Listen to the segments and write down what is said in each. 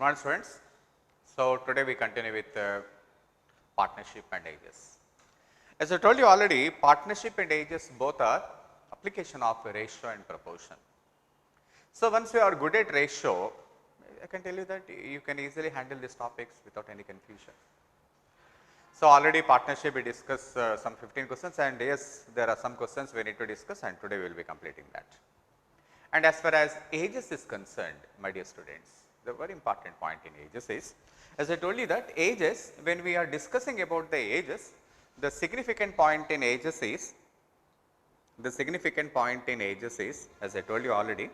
morning students. So, today we continue with partnership and ages. As I told you already, partnership and ages both are application of ratio and proportion. So, once you are good at ratio, I can tell you that you can easily handle these topics without any confusion. So, already partnership we discussed some 15 questions, and yes, there are some questions we need to discuss, and today we will be completing that. And as far as ages is concerned, my dear students, the very important point in ages is, as I told you that ages, when we are discussing about the ages, the significant point in ages is, as I told you already,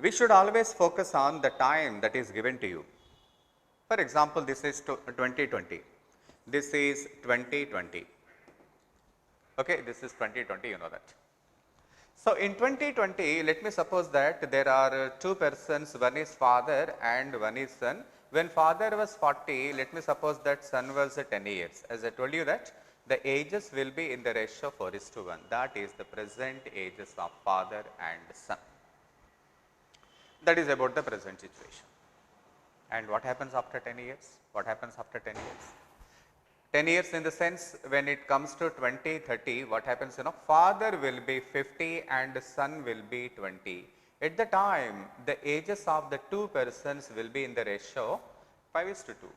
we should always focus on the time that is given to you. For example, this is 2020, this is 2020, okay, this is 2020, you know that. So, in 2020, let me suppose that there are two persons, one is father and one is son. When father was 40, let me suppose that son was 10 years. As I told you that the ages will be in the ratio 4:1. That is the present ages of father and son. That is about the present situation. And what happens after 10 years? What happens after 10 years? 10 years in the sense when it comes to 2030, what happens, father will be 50 and son will be 20. At the time, the ages of the two persons will be in the ratio 5:2.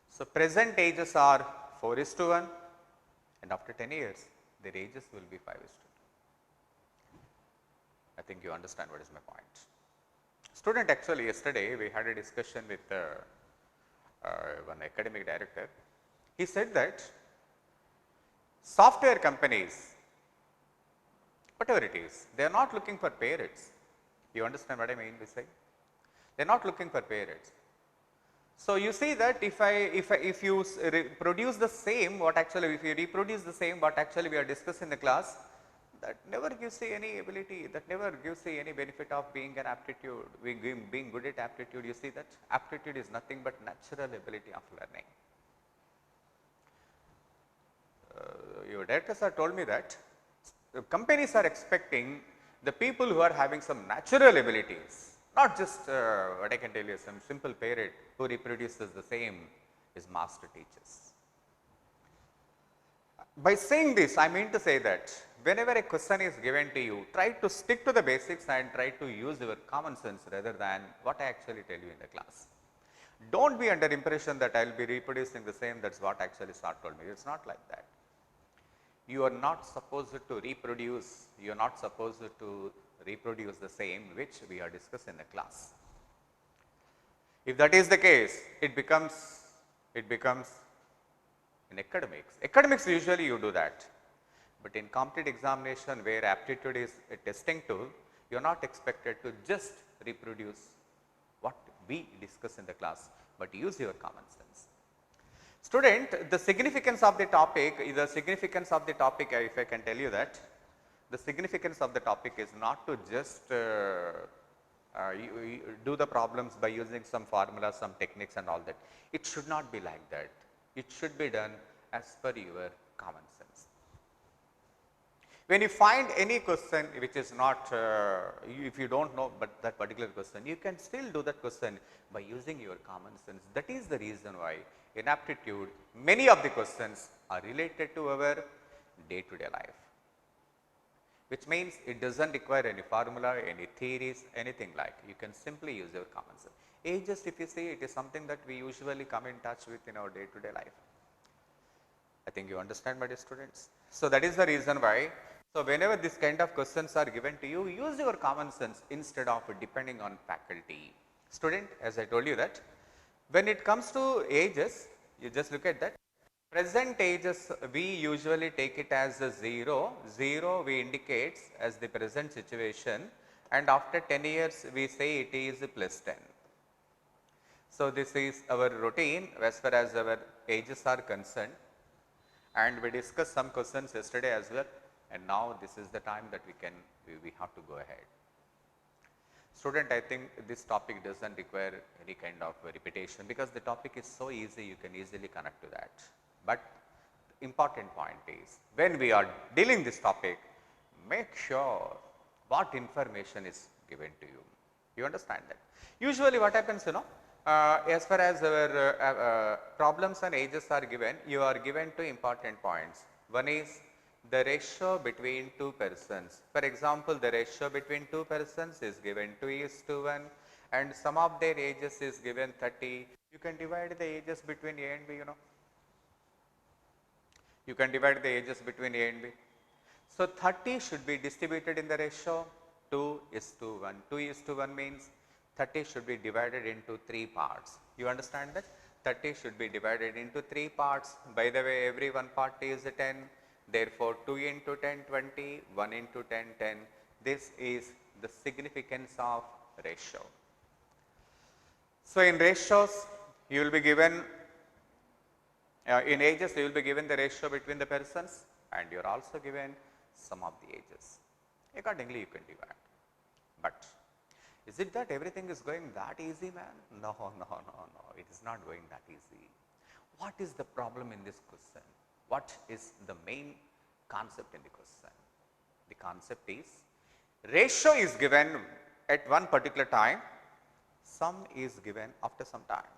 So, present ages are 4:1 and after 10 years, their ages will be 5:2. I think you understand what is my point. Student, actually yesterday we had a discussion with one academic director. He said that software companies, whatever it is, they are not looking for parents. You understand what I mean by saying? They are not looking for parents. So, you see that if you reproduce the same what actually we are discussing in the class, that never gives you any ability, that never gives you any benefit of being an aptitude, being good at aptitude. You see that aptitude is nothing but natural ability of learning. Your directors have told me that companies are expecting the people who are having some natural abilities, not just what I can tell you, some simple parrot who reproduces the same is master teachers. By saying this, I mean to say that whenever a question is given to you, try to stick to the basics and try to use your common sense rather than what I actually tell you in the class. Don't be under impression that I will be reproducing the same, that is what actually sir told me. It is not like that. You are not supposed to reproduce, you are not supposed to reproduce the same which we are discussing in the class. If that is the case, it becomes in academics. Academics usually you do that, but in competitive examination where aptitude is a testing tool, you are not expected to just reproduce what we discuss in the class, but use your common sense. Student, the significance of the topic, if I can tell you that, the significance of the topic is not to just you do the problems by using some formulas, some techniques and all that. It should not be like that. It should be done as per your common sense. When you find any question which is not, if you do not know but that particular question, you can still do that question by using your common sense. That is the reason why in aptitude, many of the questions are related to our day-to-day life, which means it does not require any formula, any theories, anything like. You can simply use your common sense. Ages, if you see, it is something that we usually come in touch with in our day-to-day life. I think you understand, my dear students. So, that is the reason why. So, whenever this kind of questions are given to you, use your common sense instead of depending on faculty. Student, as I told you that, when it comes to ages, you just look at that. Present ages, we usually take it as a 0. 0 we indicates as the present situation, and after 10 years we say it is plus 10. So, this is our routine as far as our ages are concerned, and we discussed some questions yesterday as well, and now this is the time that we have to go ahead. Student, I think this topic does not require any kind of repetition because the topic is so easy, you can easily connect to that. But the important point is, when we are dealing this topic, make sure what information is given to you. You understand that? Usually what happens, as far as our problems and ages are given, you are given two important points. One is the ratio between two persons. For example, the ratio between two persons is given 2:1 and sum of their ages is given 30. You can divide the ages between A and B, You can divide the ages between A and B. So, 30 should be distributed in the ratio 2:1. 2:1 means 30 should be divided into 3 parts. You understand that? 30 should be divided into 3 parts. By the way, every one part is 10. Therefore, 2 into 10, 20, 1 into 10, 10. This is the significance of ratio. So, in ratios, you will be given, in ages, you will be given the ratio between the persons and you are also given sum of the ages. Accordingly, you can divide. But is it that everything is going that easy, man? No, it is not going that easy. What is the problem in this question? What is the main concept in the question? The concept is ratio is given at one particular time, sum is given after some time.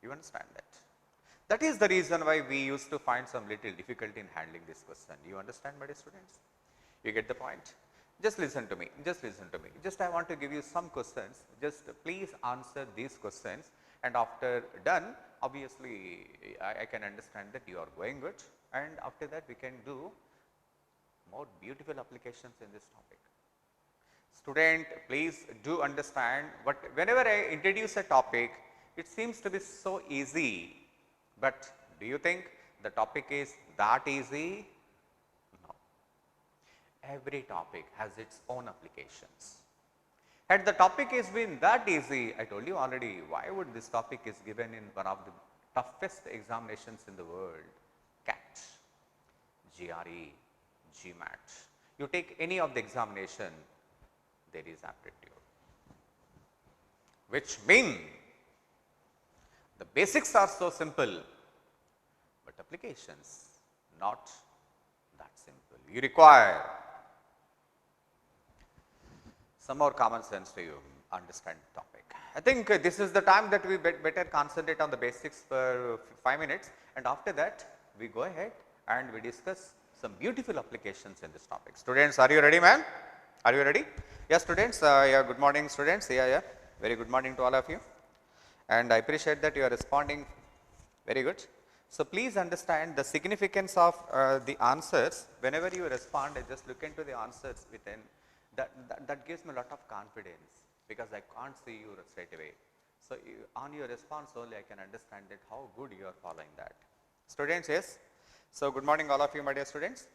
You understand that? That is the reason why we used to find some little difficulty in handling this question. You understand, my dear students? You get the point? Just listen to me, just listen to me. Just I want to give you some questions, just please answer these questions and after done, obviously I can understand that you are going good and after that we can do more beautiful applications in this topic. Student, please do understand whenever I introduce a topic, it seems to be so easy, but do you think the topic is that easy? No. Every topic has its own applications. Had the topic is been that easy, I told you already, why would this topic is given in one of the toughest examinations in the world, CAT, GRE, GMAT. You take any of the examination, there is aptitude, which means the basics are so simple, but applications not that simple. You require some more common sense to you understand the topic. I think this is the time that we better concentrate on the basics for 5 minutes and after that we go ahead and we discuss some beautiful applications in this topic. Students, are you ready, man? Are you ready? Yes, students. Yeah, good morning, students. Yeah. Very good morning to all of you. And I appreciate that you are responding very good. So, please understand the significance of the answers. Whenever you respond, I just look into the answers within. That gives me a lot of confidence because I can't see you straight away. So, on your response only I can understand that how good you are following that. Students, yes. So, good morning all of you, my dear students.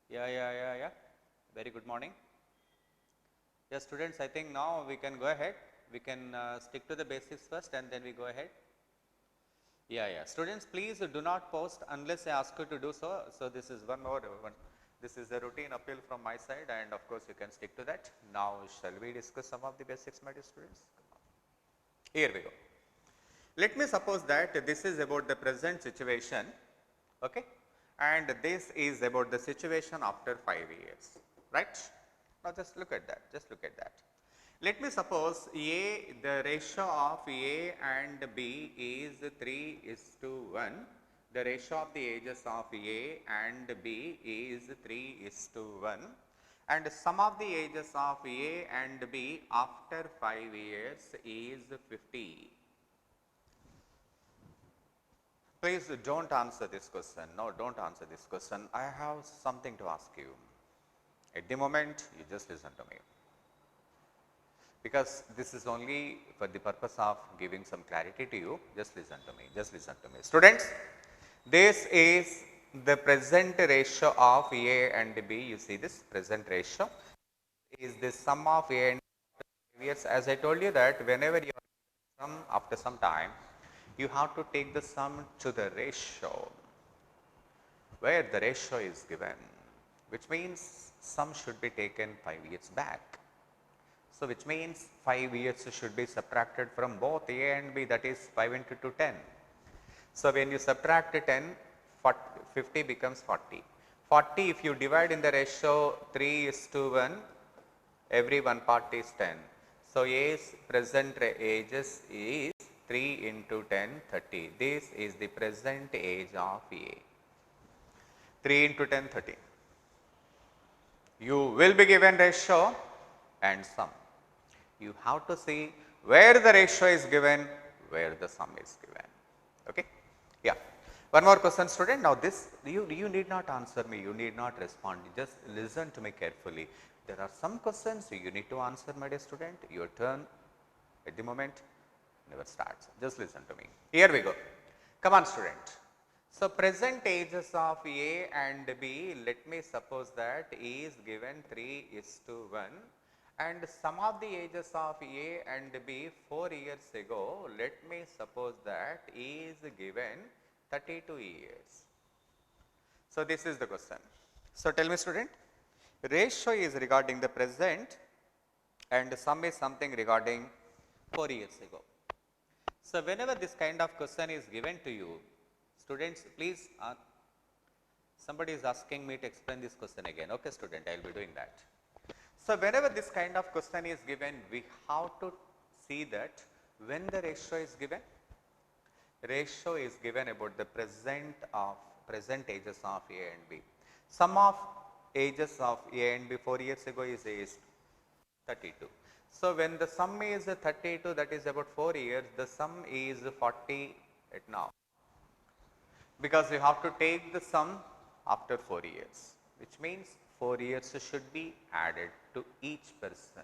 Yeah. Very good morning. Yes, students, I think now we can go ahead. We can stick to the basics first and then we go ahead. Yeah. Students, please do not post unless I ask you to do so. So, this is one more one. This is a routine appeal from my side and of course, you can stick to that. Now, shall we discuss some of the basics, my dear students? Here we go. Let me suppose that this is about the present situation, okay, and this is about the situation after 5 years, right? Now, just look at that, Let me suppose the ratio of A and B is 3:1. The ratio of the ages of A and B is 3:1 and sum of the ages of A and B after 5 years is 50. Please do not answer this question. No, do not answer this question. I have something to ask you. At the moment, you just listen to me. Because this is only for the purpose of giving some clarity to you. Just listen to me. Students, this is the present ratio of A and B. You see this present ratio is the sum of A and B years. As I told you that whenever you sum after some time, you have to take the sum to the ratio where the ratio is given, which means sum should be taken 5 years back. So, which means 5 years should be subtracted from both A and B, that is 5 into 2, 10. So, when you subtract 10, 50 becomes 40. 40 if you divide in the ratio 3:1, every one part is 10. So, A's present ages is 3 into 10, 30. This is the present age of A. 3 into 10, 30. You will be given ratio and sum. You have to see where the ratio is given, where the sum is given. Okay? Yeah. One more question, student. Now, this you need not answer me, you need not respond, just listen to me carefully. There are some questions you need to answer, my dear student. Your turn at the moment never starts. Just listen to me. Here we go. Come on, student. So, present ages of A and B, let me suppose that A is given 3:1 and sum of the ages of A and B 4 years ago, let me suppose that A is given 32 years. So, this is the question. So, tell me, student, ratio is regarding the present and sum is something regarding 4 years ago. So, whenever this kind of question is given to you, students, please, somebody is asking me to explain this question again. Okay, student, I will be doing that. So, whenever this kind of question is given, we have to see that when the ratio is given, ratio is given about the present ages of A and B. Sum of ages of A and B 4 years ago is 32. So, when the sum is 32, that is about 4 years, the sum is 40 at now, because you have to take the sum after 4 years, which means 4 years should be added to each person.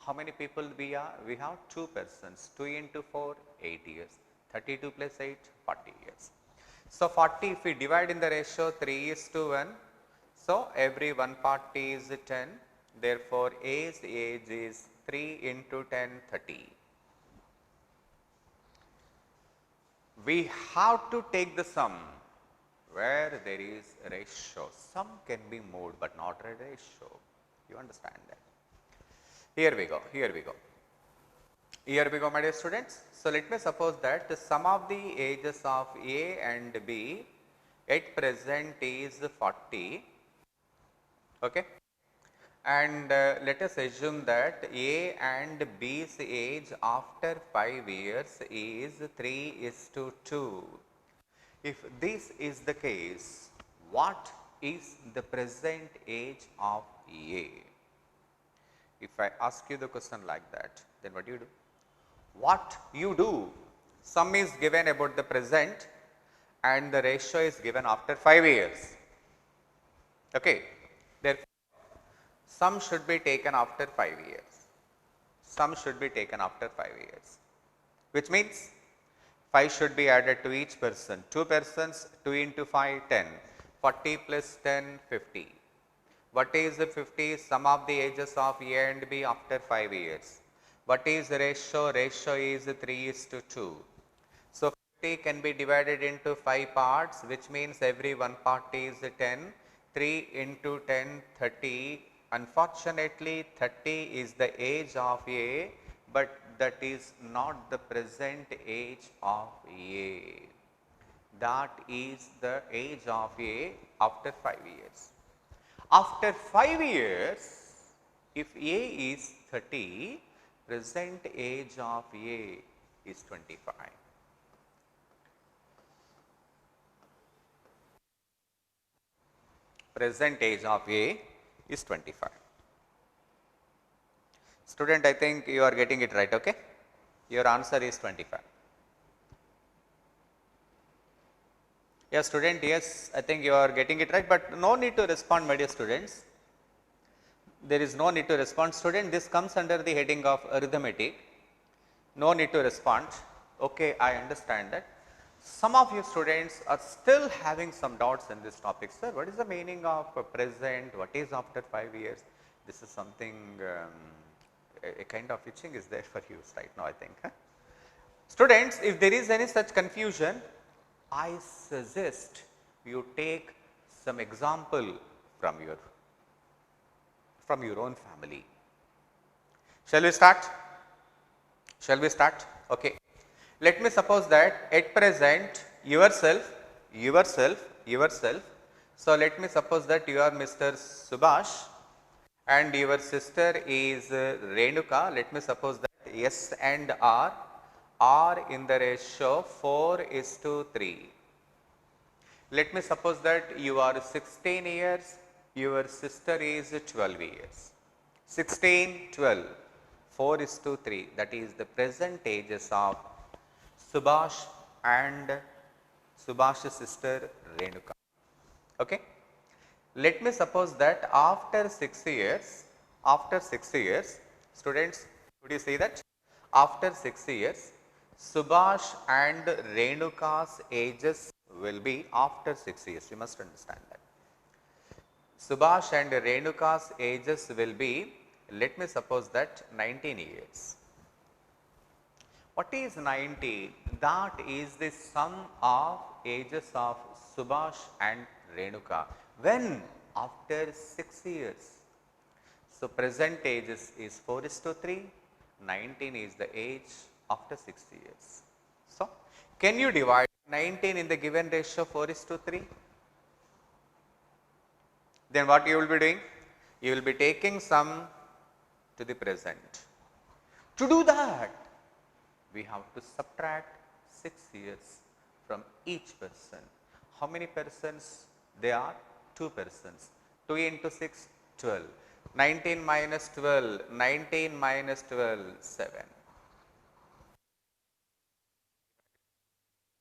How many people we are? We have 2 persons, 2 into 4, 8 years, 32 plus 8, 40 years. So, 40 if we divide in the ratio 3:1, so every one part is 10, therefore, A's age is 3 into 10, 30. We have to take the sum where there is a ratio. Sum can be moved, but not a ratio. You understand that? Here we go, here we go. Here we go, my dear students. So, let me suppose that the sum of the ages of A and B at present is 40. Okay. And let us assume that A and B's age after 5 years is 3:2. If this is the case, what is the present age of A? If I ask you the question like that, then what do you do? What you do? Sum is given about the present and the ratio is given after 5 years. Okay. Therefore, sum should be taken after 5 years. Sum should be taken after 5 years, which means 5 should be added to each person. 2 persons, 2 into 5, 10. 40 plus 10, 50. What is the 50? Sum of the ages of A and B after 5 years. What is the ratio? Ratio is 3:2. So, 50 can be divided into 5 parts, which means every one part is 10. 3 into 10, 30. Unfortunately, 30 is the age of A, but that is not the present age of A. That is the age of A after 5 years. After 5 years, if A is 30, present age of A is 25. Present age of A is 25. Student, I think you are getting it right, okay? Your answer is 25. Yes, student, yes, I think you are getting it right, but no need to respond, my dear students. There is no need to respond. Student, this comes under the heading of arithmetic. No need to respond. Okay, I understand that. Some of you students are still having some doubts in this topic. Sir, what is the meaning of present? What is after 5 years? This is something, a kind of itching is there for you right now, I think. Huh? Students, if there is any such confusion, I suggest you take some example from your own family. Shall we start? Shall we start? Okay. Let me suppose that at present yourself. So, let me suppose that you are Mr. Subhash and your sister is Renuka. Let me suppose that S and R are in the ratio 4:3. Let me suppose that you are 16 years, your sister is 12 years. 16, 12, 4:3. That is the present ages of Subhash and Subhash's sister Renuka. Okay. Let me suppose that after 6 years, students, could you see that? After 6 years, Subhash and Renuka's ages will be after 6 years. You must understand that. Subhash and Renuka's ages will be, let me suppose that 19 years. What is 19? That is the sum of ages of Subhash and Renuka. When? After 6 years. So, present age is 4:3, 19 is the age after 6 years. So, can you divide 19 in the given ratio 4:3? Then what you will be doing? You will be taking sum to the present. To do that, we have to subtract 6 years from each person. How many persons they are? 2 persons. 2 into 6, 12. 19 minus 12, 19 minus 12, 7.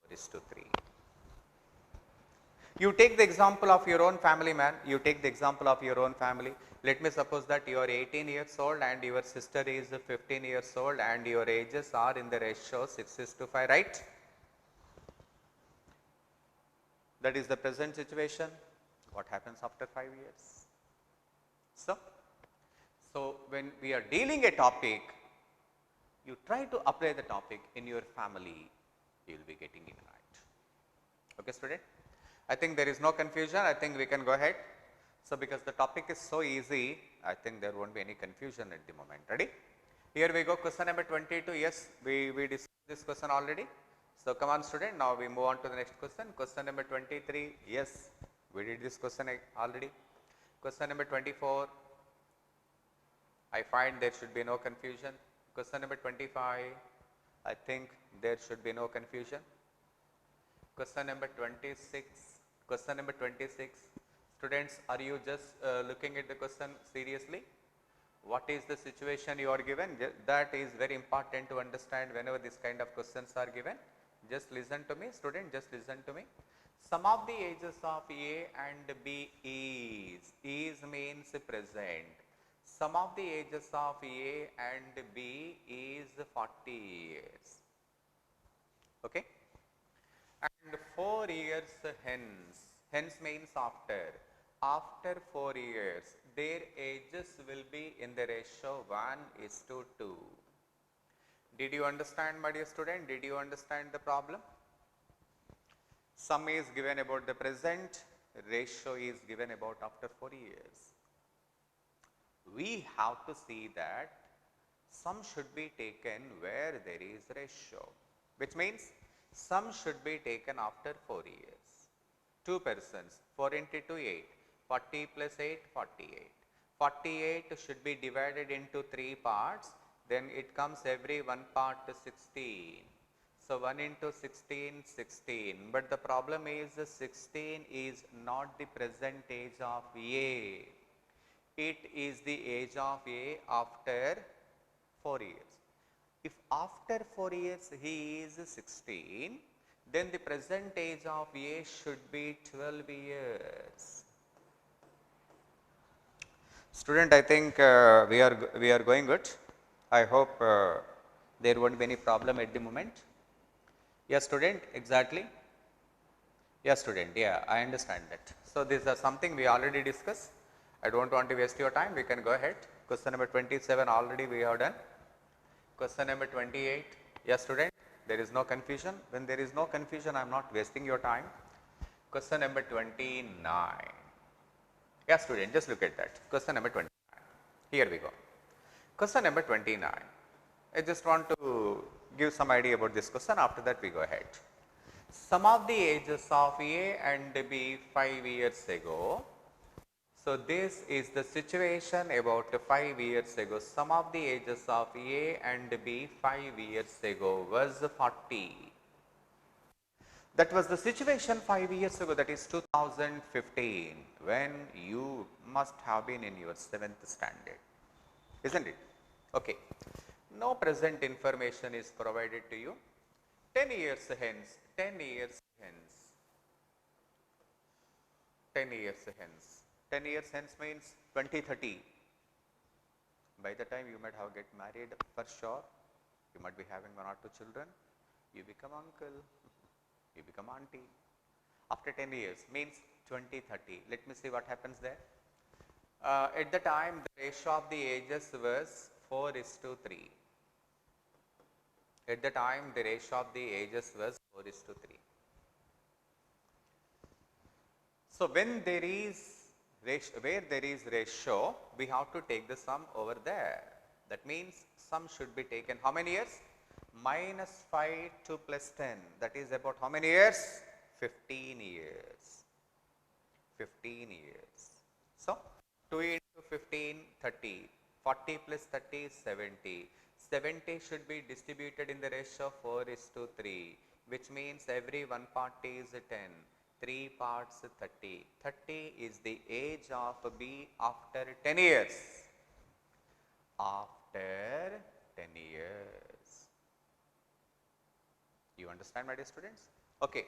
4:3. You take the example of your own family, man. You take the example of your own family. Let me suppose that you are 18 years old and your sister is 15 years old and your ages are in the ratio 6:5, right? That is the present situation. What happens after 5 years? So when we are dealing a topic, you try to apply the topic in your family, you will be getting it right. Okay, student? I think there is no confusion. I think we can go ahead. So, because the topic is so easy, I think there won't be any confusion at the moment. Ready? Here we go. Question number 22. Yes, we discussed this question already. So, come on, student. Now we move on to the next question. Question number 23. Yes, we did this question already. Question number 24. I find there should be no confusion. Question number 25. I think there should be no confusion. Question number 26. Question number 26. Students, are you just looking at the question seriously? What is the situation you are given? That is very important to understand whenever this kind of questions are given. Just listen to me, student, just listen to me. Sum of the ages of A and B is means present. Sum of the ages of A and B is 40 years. Okay? And 4 years hence means after 4 years, their ages will be in the ratio 1:2. Did you understand, my dear student? Did you understand the problem? Sum is given about the present, ratio is given about after 4 years. We have to see that sum should be taken where there is ratio, which means sum should be taken after 4 years. 2 persons, 4 into 2, 8, 40 plus 8, 48. 48 should be divided into 3 parts, then it comes every one part to 16. So 1 into 16, 16. But the problem is 16 is not the present age of A. It is the age of A after 4 years. If after 4 years he is 16, then the present age of A should be 12 years. Student, I think we are going good. I hope there won't be any problem at the moment. Yes, student, exactly. Yes, student, yeah, I understand that. So, this is something we already discussed. I don't want to waste your time. We can go ahead. Question number 27 already we have done. Question number 28. Yes, student, there is no confusion. When there is no confusion, I am not wasting your time. Question number 29. Yes, student, just look at that. Question number 29. Here we go. Question number 29. I just want to give some idea about this question. After that, we go ahead. Sum of the ages of A and B 5 years ago. So, this is the situation about 5 years ago. Sum of the ages of A and B 5 years ago was 40. That was the situation 5 years ago, that is 2015, when you must have been in your 7th standard, isn't it? Okay. No present information is provided to you. 10 years hence, 10 years hence, 10 years hence. 10 years hence means 2030. By the time you might have get married for sure, you might be having 1 or 2 children, you become uncle, you become auntie. After 10 years means 2030. Let me see what happens there. At the time, the ratio of the ages was 4:3. At the time, the ratio of the ages was 4:3. So, when there is ratio, where there is ratio, we have to take the sum over there. That means sum should be taken how many years? -5 to +10. That is about how many years? 15 years. 15 years. So, 2 into 15, 30. 40 plus 30 is 70. 70 should be distributed in the ratio 4:3, which means every one part is 10. 3 parts 30. 30 is the age of B after 10 years. After 10 years. You understand, my dear students? Okay.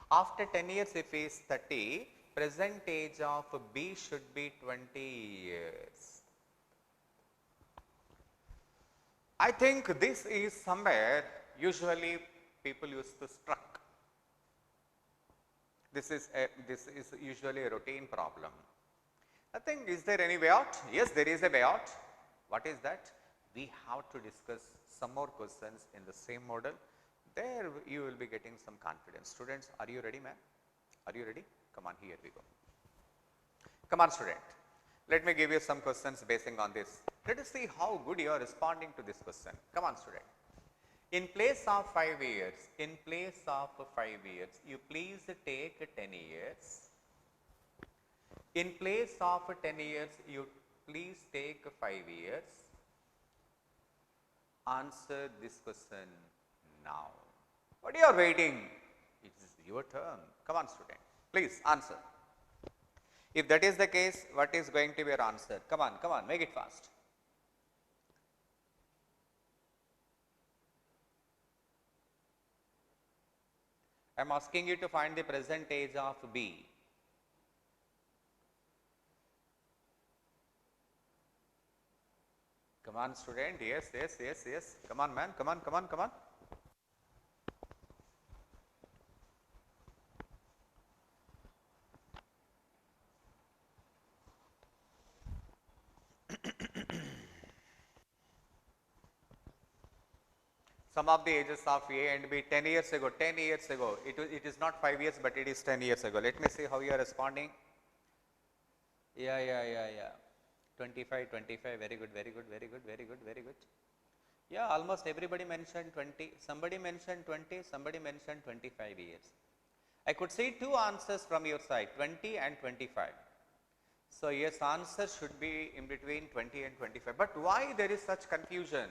After 10 years, if he is 30, present age of B should be 20 years. I think this is somewhere usually people used to struck. This is usually a routine problem. I think, is there any way out? Yes, there is a way out. What is that? We have to discuss some more questions in the same model. There you will be getting some confidence. Students, are you ready, ma'am? Are you ready? Come on, here we go. Come on, student. Let me give you some questions basing on this. Let us see how good you are responding to this question. Come on, student. In place of 5 years, in place of 5 years, you please take 10 years. In place of 10 years, you please take 5 years. Answer this question now. What are you waiting? It is your turn. Come on, student. Please answer. If that is the case, what is going to be your answer? Come on, make it fast. I am asking you to find the present age of B. Come on, student. Yes. Come on, man. Come on. Sum of the ages of A and B 10 years ago. 10 years ago. It is not 5 years, but it is 10 years ago. Let me see how you are responding. Yeah. 25. Very good. Yeah, almost everybody mentioned 20. Somebody mentioned 20. Somebody mentioned 25 years. I could see 2 answers from your side, 20 and 25. So, yes, answer should be in between 20 and 25. But why there is such confusion?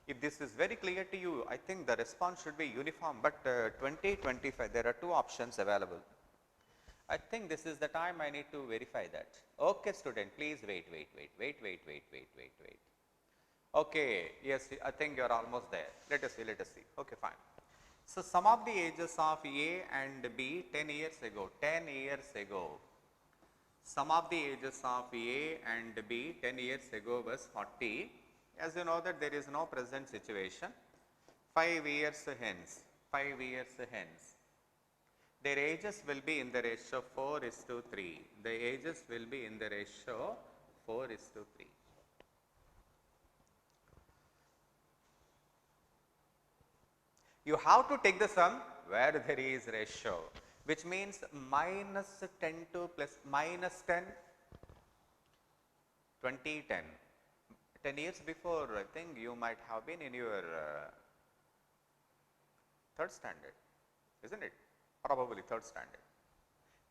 If this is very clear to you, I think the response should be uniform. But 20, 25, there are 2 options available. I think this is the time I need to verify that. Okay, student, please wait. Okay, yes, I think you are almost there. Let us see. Okay, fine. So, sum of the ages of A and B 10 years ago. Sum of the ages of A and B 10 years ago was 40. As you know that there is no present situation. 5 years hence, their ages will be in the ratio 4:3. The ages will be in the ratio 4:3. You have to take the sum where there is ratio, which means -10 to -10, 2010. 10 years before, I think you might have been in your 3rd standard, isn't it? Probably 3rd standard.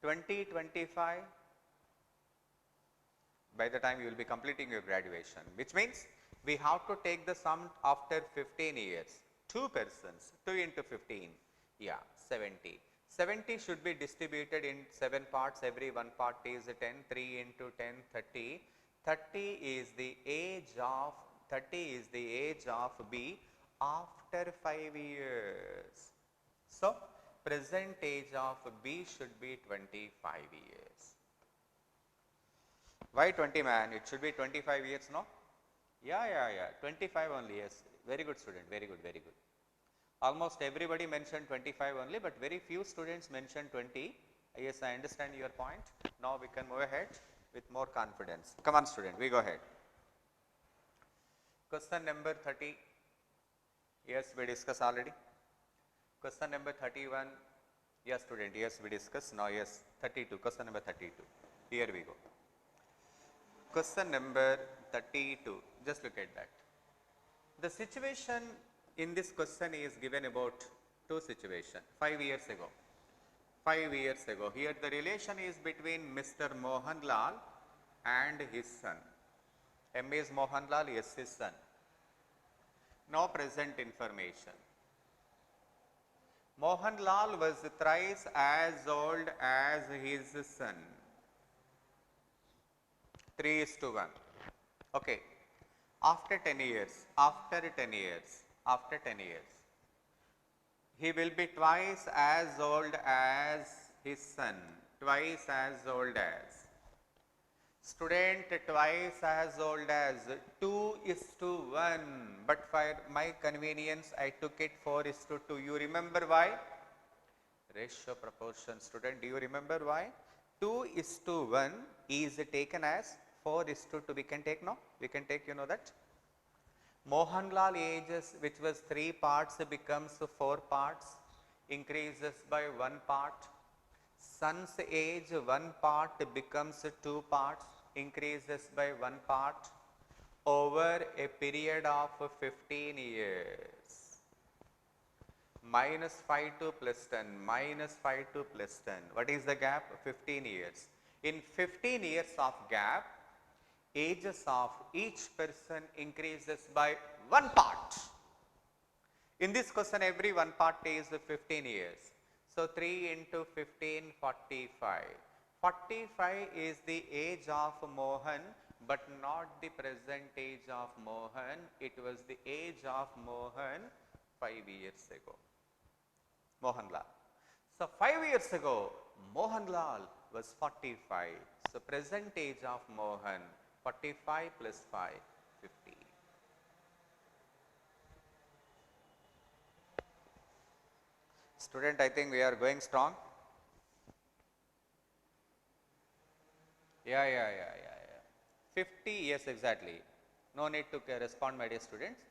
2025, by the time you will be completing your graduation, which means we have to take the sum after 15 years. 2 persons, 2 into 15, yeah, 70. 70 should be distributed in 7 parts, every one part is 10, 3 into 10, 30. 30 is the age of, 30 is the age of B after 5 years. So, present age of B should be 25 years. Why 20, man? It should be 25 years, no? Yeah. 25 only, yes. Very good student, very good, very good. Almost everybody mentioned 25 only, but very few students mentioned 20. Yes, I understand your point. Now we can move ahead with more confidence. Come on, student, we go ahead. Question number 30. Yes, we discussed already. Question number 31. Yes, student, yes, we discussed. Now, yes, 32. Question number 32. Here we go. Question number 32. Just look at that. The situation in this question is given about two situations 5 years ago. 5 years ago. Here the relation is between Mr. Mohanlal and his son. M is Mohanlal, yes, his son. Now present information. Mohanlal was thrice as old as his son. 3:1. Okay. After 10 years, he will be twice as old as his son, twice as old as. Student, twice as old as 2:1, but for my convenience I took it 4:2. You remember why? Ratio proportion. Student, do you remember why? 2:1 is taken as 4:2. We can take, no? We can take, you know that? Mohanlal ages, which was 3 parts, becomes 4 parts, increases by 1 part. Son's age, 1 part becomes 2 parts, increases by 1 part over a period of 15 years. Minus 5 to plus 10, minus 5 to plus 10. What is the gap? 15 years. In 15 years of gap, ages of each person increases by 1 part. In this question, every 1 part is 15 years. So, 3 into 15, 45. 45 is the age of Mohan, but not the present age of Mohan. It was the age of Mohan 5 years ago. Mohanlal. So, 5 years ago, Mohanlal was 45. So, present age of Mohan 45 plus 5, 50. Student, I think we are going strong. Yeah. 50, yes, exactly. No need to respond, my dear students.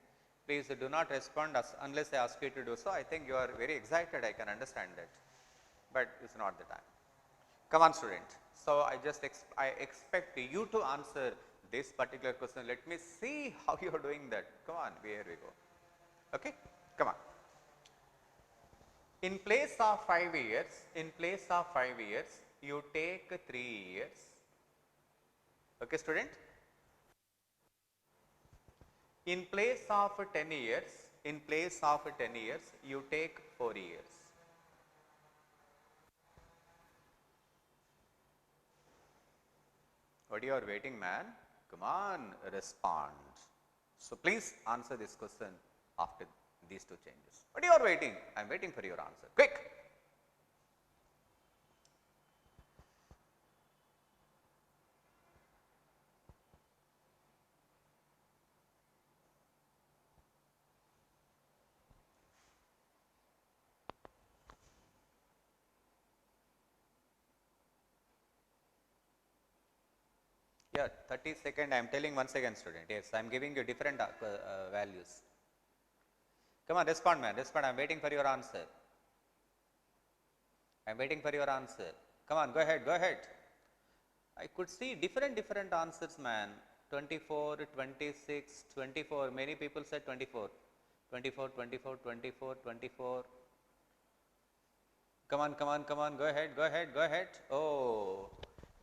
Please do not respond unless I ask you to do so. I think you are very excited, I can understand that, but it's not the time. Come on, student. So, I expect you to answer this particular question. Let me see how you are doing that. Come on, here we go. Okay, come on. In place of 5 years, you take 3 years. Okay, student. In place of 10 years, you take 4 years. What you are waiting, man? Come on, respond. So, please answer this question after these two changes. What you are waiting? I am waiting for your answer. Quick! Yeah, 30 second, I am telling once again, student. Yes, I am giving you different values. Come on, respond, man. Respond. I am waiting for your answer. I am waiting for your answer. Come on, go ahead, go ahead. I could see different answers, man. 24, 26, 24. Many people said 24. 24, 24, 24, 24. Come on. Go ahead. Oh,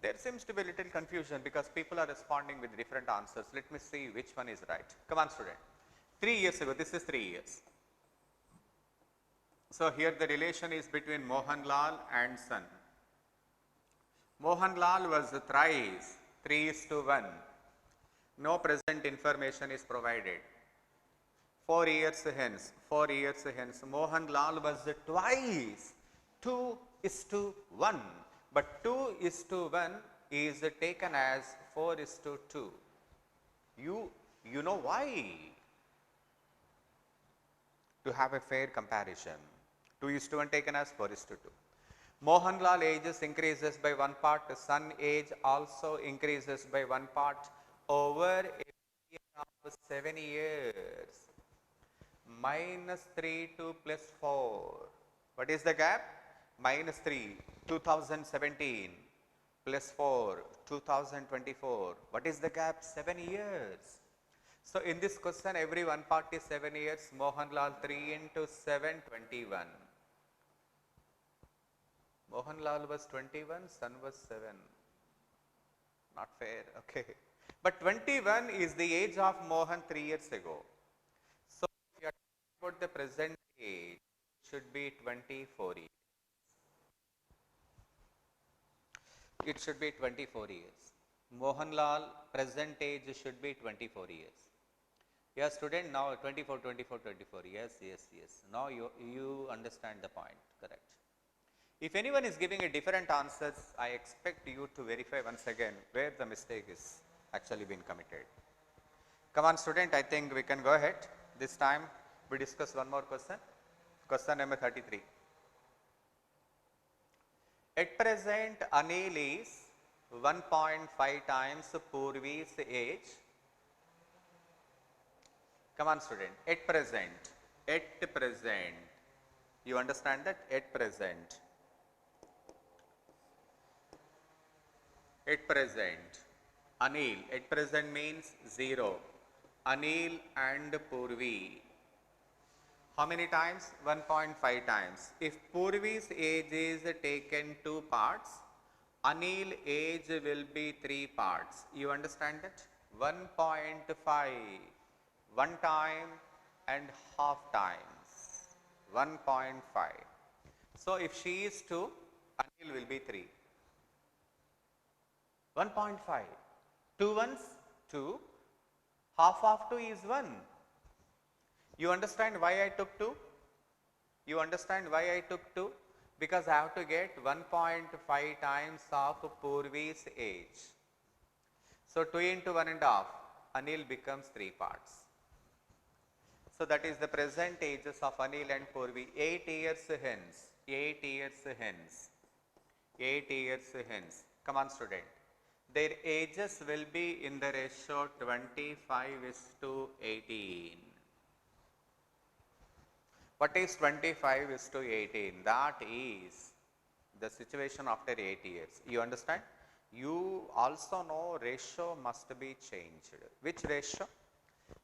There seems to be a little confusion because people are responding with different answers. Let me see which one is right. Come on, student. 3 years ago, this is 3 years. So here the relation is between Mohanlal and son. Mohanlal was thrice 3:1. No present information is provided. 4 years hence, Mohanlal was twice 2:1. But 2:1 is taken as 4:2. You know why? To have a fair comparison. 2:1 taken as 4:2. Mohanlal ages increases by 1 part, son age also increases by 1 part over a period of 7 years. -3 to +4. What is the gap? -3, 2017 +4, 2024. What is the gap? 7 years. So in this question, every 1 part is 7 years. Mohanlal 3 into 7, 21. Mohanlal was 21, son was 7. Not fair, okay. But 21 is the age of Mohan 3 years ago. So if you are talking about the present age, it should be 24 years. It should be 24 years. Mohanlal present age should be 24 years. Yeah, student, now 24, 24, 24. Yes, yes, yes. Now you understand the point, correct. If anyone is giving a different answers, I expect you to verify once again where the mistake is actually been committed. Come on, student, I think we can go ahead. This time we discuss one more question. Question number 33. At present, Anil is 1.5 times Purvi's age. Come on, student. At present, you understand that? At present, Anil, at present means 0. Anil and Purvi. How many times? 1.5 times. If Purvi's age is taken 2 parts, Anil age will be 3 parts. You understand that? 1.5, 1 time and half times. 1.5. So if she is 2, Anil will be 3. 1.5. 2 ones 2. Half of 2 is 1. You understand why I took 2? You understand why I took 2? Because I have to get 1.5 times of Purvi's age. So 2 into 1.5, Anil becomes 3 parts. So that is the present ages of Anil and Purvi. 8 years hence. 8 years hence. 8 years hence. Come on, student. Their ages will be in the ratio 25:18. What is 25:18? That is the situation after 8 years. You understand? You also know ratio must be changed. Which ratio?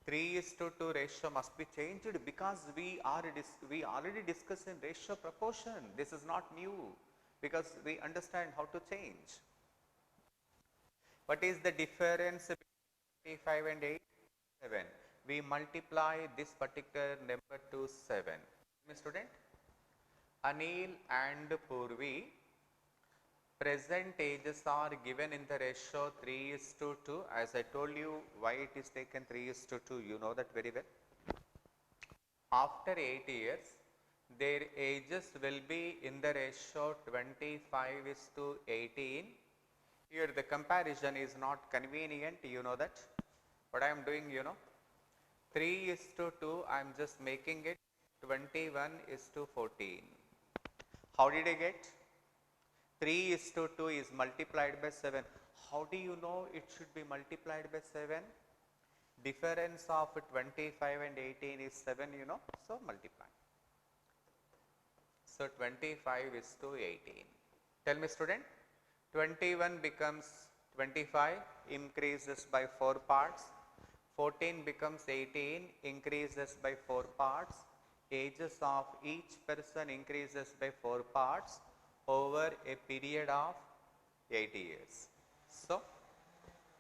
3:2 ratio must be changed because we already discussed in ratio proportion. This is not new because we understand how to change. What is the difference between 25 and 8? 7. We multiply this particular number to 7. Student, Anil and Purvi present ages are given in the ratio 3:2. As I told you why it is taken 3:2, you know that very well. After 8 years, their ages will be in the ratio 25:18. Here the comparison is not convenient, you know that. What I am doing, you know, 3:2, I am just making it 21:14. How did I get? 3:2 is multiplied by 7. How do you know it should be multiplied by 7? Difference of 25 and 18 is 7, you know, so multiply. So 25:18. Tell me, student. 21 becomes 25, increases by 4 parts. 14 becomes 18, increases by 4 parts. Ages of each person increases by 4 parts over a period of 8 years. So,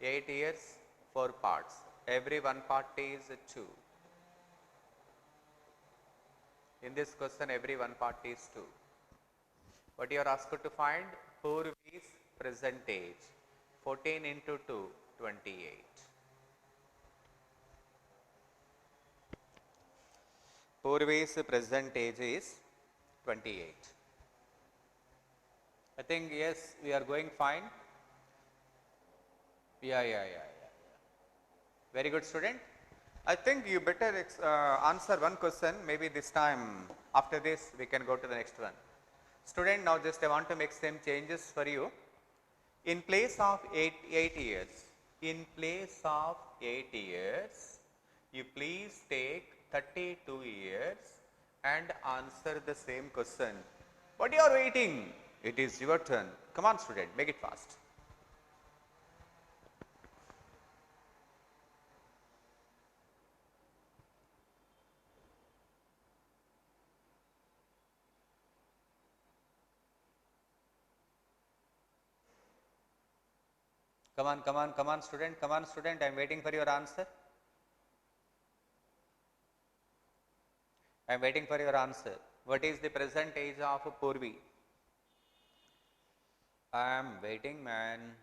8 years, 4 parts. Every one part is 2. In this question, every one part is 2. What you are asked to find? Purvi's present age. 14 into 2, 28. Purvi's present age is 28. I think yes, we are going fine. Yeah. Very good, student. I think you better answer one question. Maybe this time, after this, we can go to the next one. Student, now just I want to make some changes for you. In place of 8 years, you please take 32 years and answer the same question. What you are waiting? It is your turn. Come on, student, make it fast. Come on, student, I am waiting for your answer. I am waiting for your answer. What is the present age of Purvi? I am waiting, man.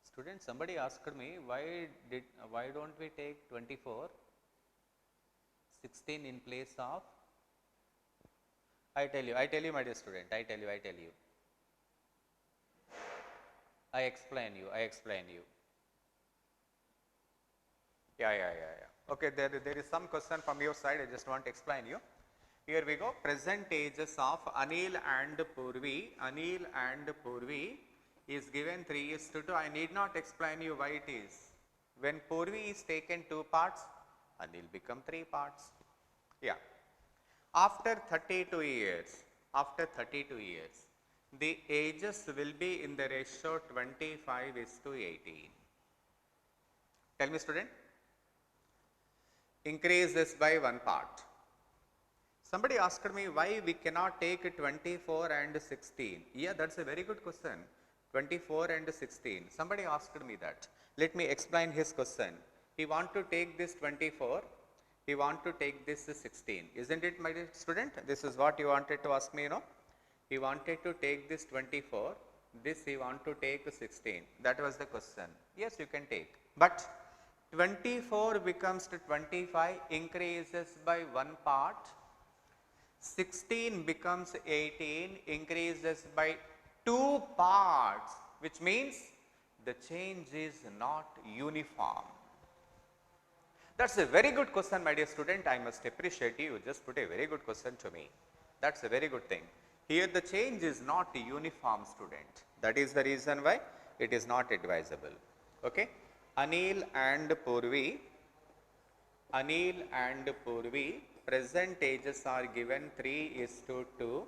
Student, somebody asked me why don't we take 24, 16 in place of? I tell you, my dear student, I tell you. I explain you. Yeah. Okay, there is some question from your side. I just want to explain you. Here we go. Present ages of Anil and Purvi. Anil and Purvi is given 3:2. I need not explain you why it is. When Purvi is taken 2 parts, Anil become 3 parts. Yeah. After 32 years, the ages will be in the ratio 25:18. Tell me, student. Increase this by 1 part. Somebody asked me why we cannot take 24 and 16. Yeah, that's a very good question. 24 and 16. Somebody asked me that. Let me explain his question. He want to take this 24. He want to take this 16. Isn't it, my dear student? This is what you wanted to ask me, He wanted to take this 24. This he want to take 16. That was the question. Yes, you can take. But 24 becomes to 25, increases by 1 part. 16 becomes 18, increases by 2 parts, which means the change is not uniform. That's a very good question, my dear student. I must appreciate you. You just put a very good question to me. That's a very good thing. Here the change is not uniform, student. That is the reason why it is not advisable. Okay. Anil and Purvi, present ages are given 3:2.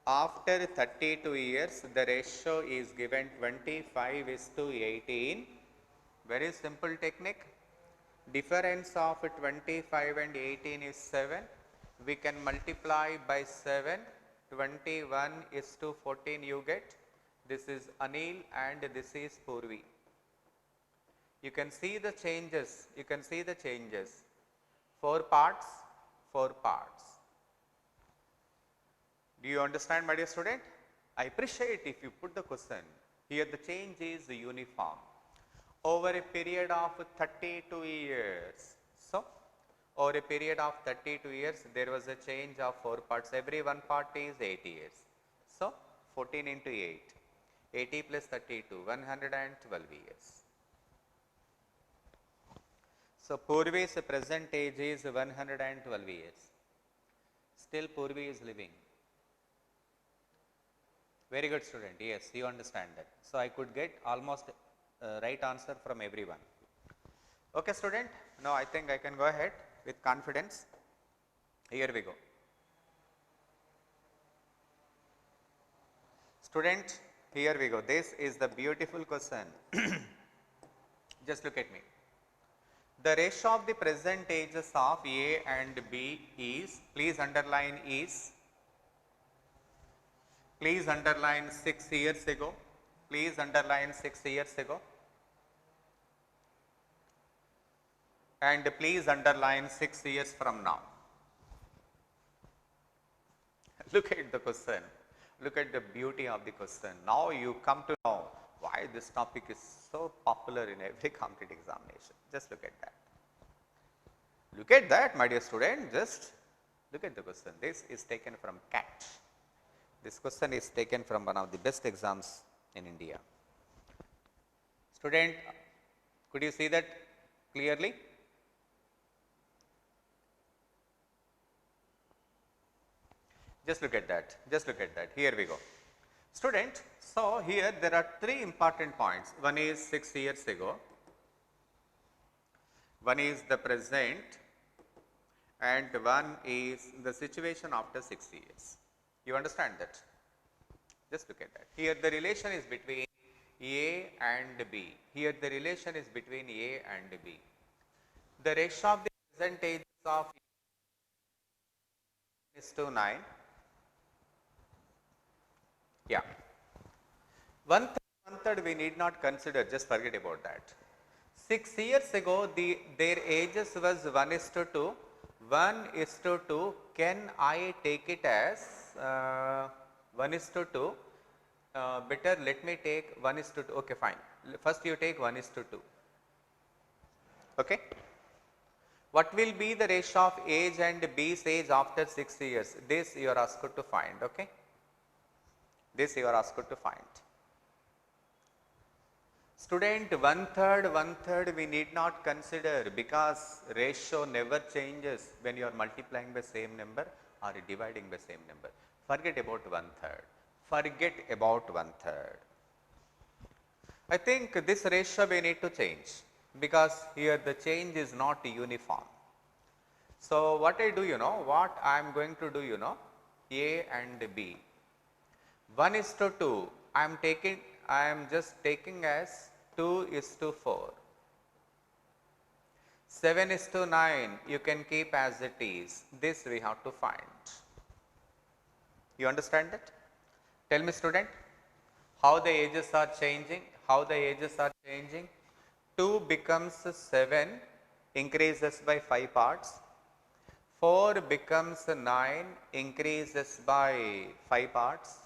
After 32 years, the ratio is given 25:18. Very simple technique. Difference of 25 and 18 is 7. We can multiply by 7. 21:14 you get. This is Anil and this is Purvi. You can see the changes. 4 parts, 4 parts. Do you understand, my dear student? I appreciate if you put the question. Here the change is uniform. Over a period of 32 years. So, over a period of 32 years, there was a change of 4 parts. Every one part is 8 years. So, 14 into 8. 80 plus 32, 112 years. So, Purvi's present age is 112 years. Still Purvi is living. Very good, student. Yes, you understand that. So, I could get almost right answer from everyone. Okay, student. Now, I think I can go ahead with confidence. Here we go. Student, here we go. This is the beautiful question. Just look at me. The ratio of the present ages of A and B is, please underline 6 years ago, please underline 6 years ago, and please underline 6 years from now. Look at the question, look at the beauty of the question. Now you come to know why this topic is so popular in every competitive examination. Just look at that. Look at that, my dear student, just look at the question. This is taken from CAT. This question is taken from one of the best exams in India. Student, could you see that clearly? Just look at that, just look at that. Here we go. Student, so here there are three important points. One is 6 years ago, one is the present, and one is the situation after 6 years. You understand that? Just look at that. Here the relation is between A and B. Here the relation is between A and B. The ratio of the present ages of is to 9. Yeah. One third we need not consider, just forget about that. 6 years ago, their ages was 1:2. 1:2. Can I take it as 1:2? Better let me take 1:2. Okay, fine. First you take 1:2. Okay. What will be the ratio of age and B's age after 6 years? This you are asked to find. Okay. This you are asked to find. Student, one third we need not consider, because ratio never changes when you are multiplying by same number or dividing by same number. Forget about one third. Forget about one third. I think this ratio we need to change, because here the change is not uniform. So what I do, what I am going to do, A and B. 1:2, I am just taking as 2:4. 7:9, you can keep as it is. This we have to find. You understand that? Tell me, student, how the ages are changing, how the ages are changing. 2 becomes 7, increases by 5 parts. 4 becomes 9, increases by 5 parts.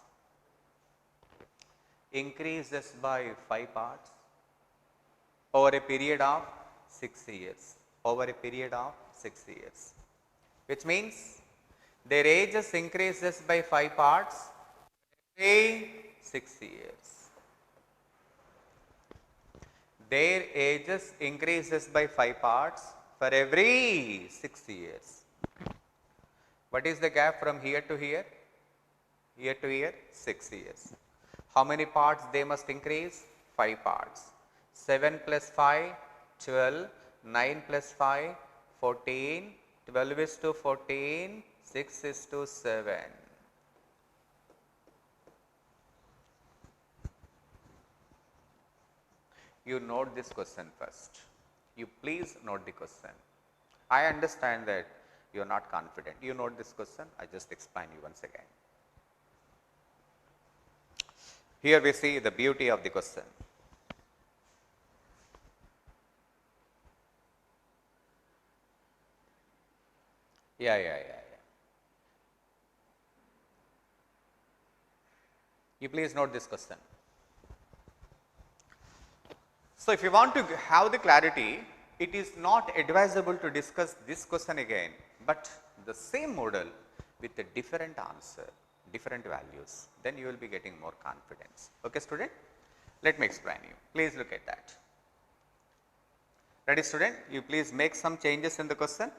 Increases by 5 parts over a period of 6 years, over a period of 6 years, which means their ages increases by 5 parts every 6 years. Their ages increases by 5 parts for every 6 years. What is the gap from here to here? Here to here, 6 years. How many parts they must increase? 5 parts. 7 plus 5, 12, 9 plus 5, 14, 12 is to 14, 6 is to 7. You note this question first. You please note the question. I understand that you are not confident. You note this question, I just explain you once again. Here we see the beauty of the question. Yeah. You please note this question. So, if you want to have the clarity, it is not advisable to discuss this question again, but the same model with a different answer, different values, then you will be getting more confidence. Okay, student? Let me explain you. Please look at that. Ready, student? You please make some changes in the question,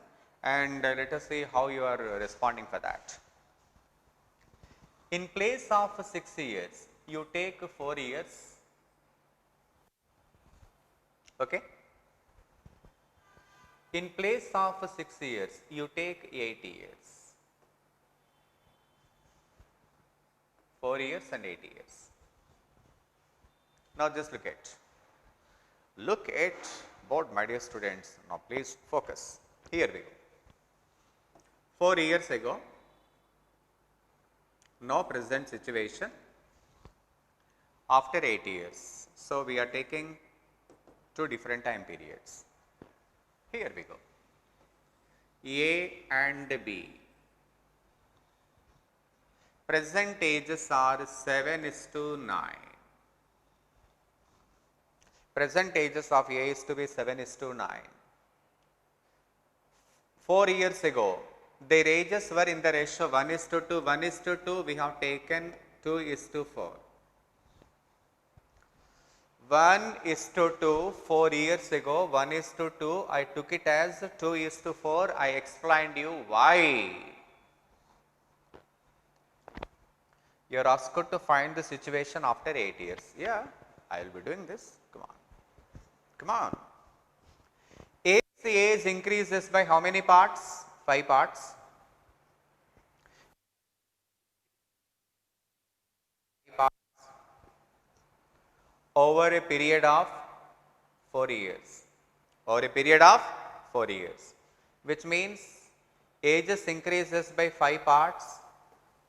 and let us see how you are responding for that. In place of 6 years, you take 4 years. Okay. In place of 6 years, you take 8 years. 4 years and 8 years. Now just look at board, my dear students. Now please focus. Here we go. 4 years ago, no present situation after 8 years. So we are taking two different time periods. Here we go. A and B. Present ages are 7:9. Present ages of A is to be 7:9. 4 years ago, their ages were in the ratio 1:2. 1:2, we have taken 2:4. 1:2, 4 years ago, 1:2, I took it as 2:4. I explained you why. You are asked to find the situation after 8 years. Yeah, I will be doing this. Come on. Come on. A's age increases by how many parts? 5 parts. Over a period of 4 years. Over a period of 4 years. Which means ages increases by 5 parts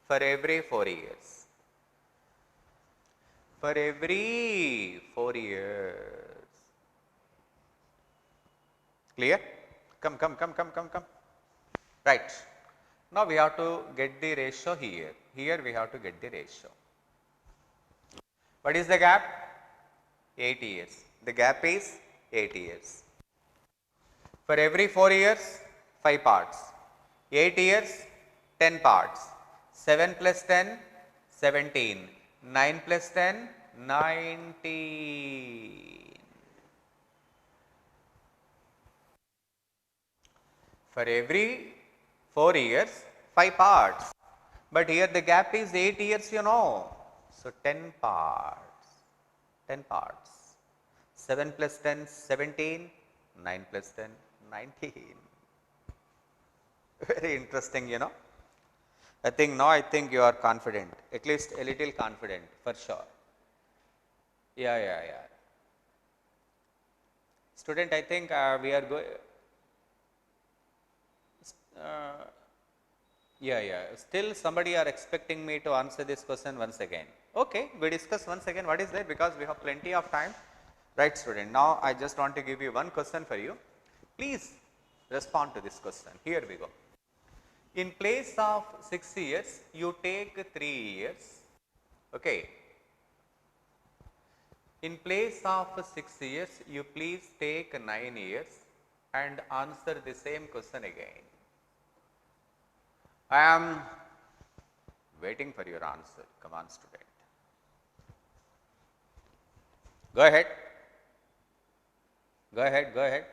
for every 4 years. For every 4 years. Clear? Come. Right. Now we have to get the ratio here. Here we have to get the ratio. What is the gap? 8 years. The gap is 8 years. For every 4 years, 5 parts. 8 years, 10 parts. 7 plus 10, 17. 9 plus 10, 19. For every 4 years, 5 parts. But here the gap is 8 years, you know. So 10 parts. 10 parts. 7 plus 10, 17. 9 plus 10, 19. Very interesting, you know. I think you are confident, at least a little confident for sure. Yeah. Student, I think we are going. Still somebody are expecting me to answer this question once again. Okay, we discuss once again what is there because we have plenty of time. Right, student. Now I just want to give you one question for you. Please respond to this question. Here we go. In place of 6 years, you take 3 years. Okay. In place of 6 years, you please take 9 years and answer the same question again. I am waiting for your answer. Come on, student. Go ahead. Go ahead.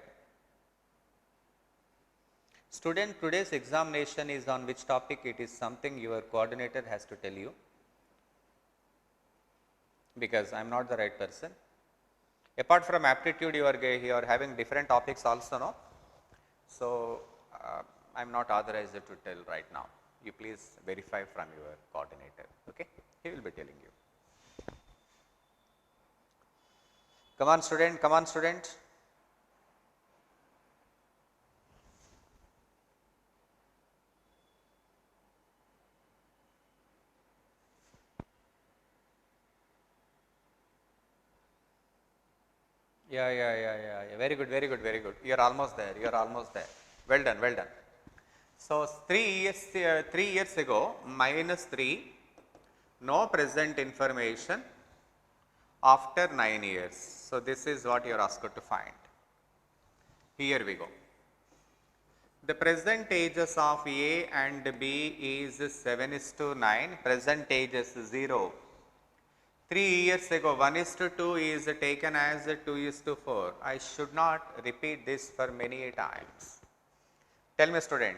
Student, today's examination is on which topic? It is something your coordinator has to tell you, because I am not the right person. Apart from aptitude, you are having different topics also, no? So, I am not authorized to tell right now. You please verify from your coordinator, okay? He will be telling you. Come on, student. Yeah. Very good. You are almost there. Well done. So 3 years ago, minus 3, no present information after 9 years. So this is what you are asked to find. Here we go. The present ages of A and B is 7:9. Present ages 0. 3 years ago, 1:2 is taken as 2:4. I should not repeat this for many times. Tell me, student,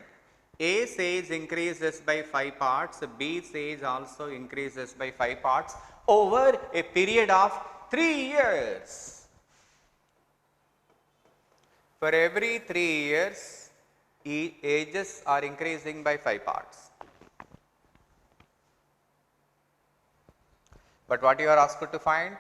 A's age increases by 5 parts, B's age also increases by 5 parts over a period of 3 years. For every 3 years, ages are increasing by 5 parts. But what you are asked to find?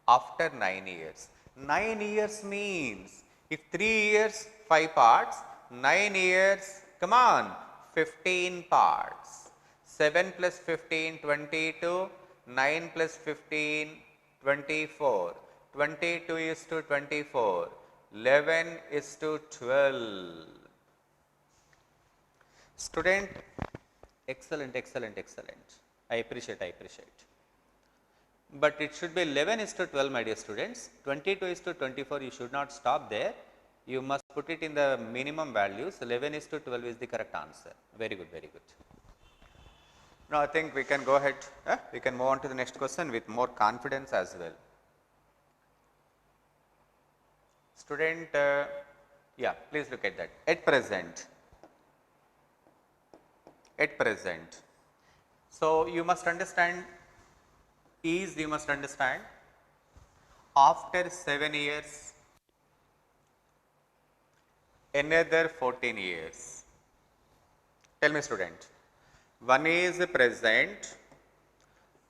After 9 years. 9 years means If 3 years, 5 parts, 9 years, come on, 15 parts. 7 plus 15, 22, 9 plus 15, 24. 22 is to 24, 11 is to 12. Student, excellent, excellent, excellent. I appreciate, I appreciate. But it should be 11 is to 12, my dear students. 22 is to 24, you should not stop there. You must put it in the minimum values. 11 is to 12 is the correct answer. Very good, very good. Now, I think we can go ahead, we can move on to the next question with more confidence as well. Student, yeah, please look at that. At present, so you must understand, you must understand, after 7 years, another 14 years. Tell me, student, one is present,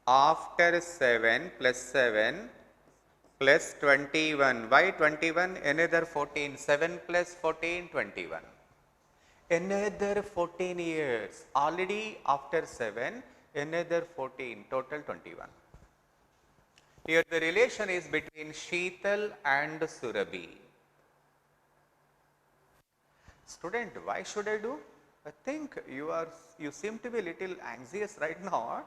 after 7 plus 7 plus 21. Why 21? Another 14. 7 plus 14, 21. Another 14 years. Already after 7, another 14. Total 21. Here the relation is between Sheetal and Surabhi. Student, why should I do? I think you seem to be a little anxious right now.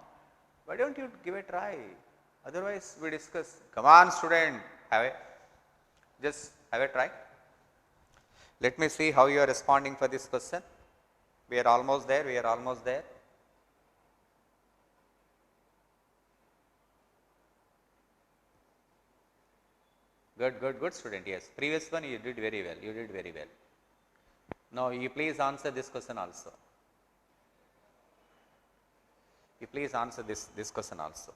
Why don't you give a try? Otherwise, we discuss. Come on, student, just have a try. Let me see how you are responding for this question. We are almost there. We are almost there. Good, good, good, student. Yes, previous one you did very well. You did very well. Now, you please answer this question also. You please answer this question also.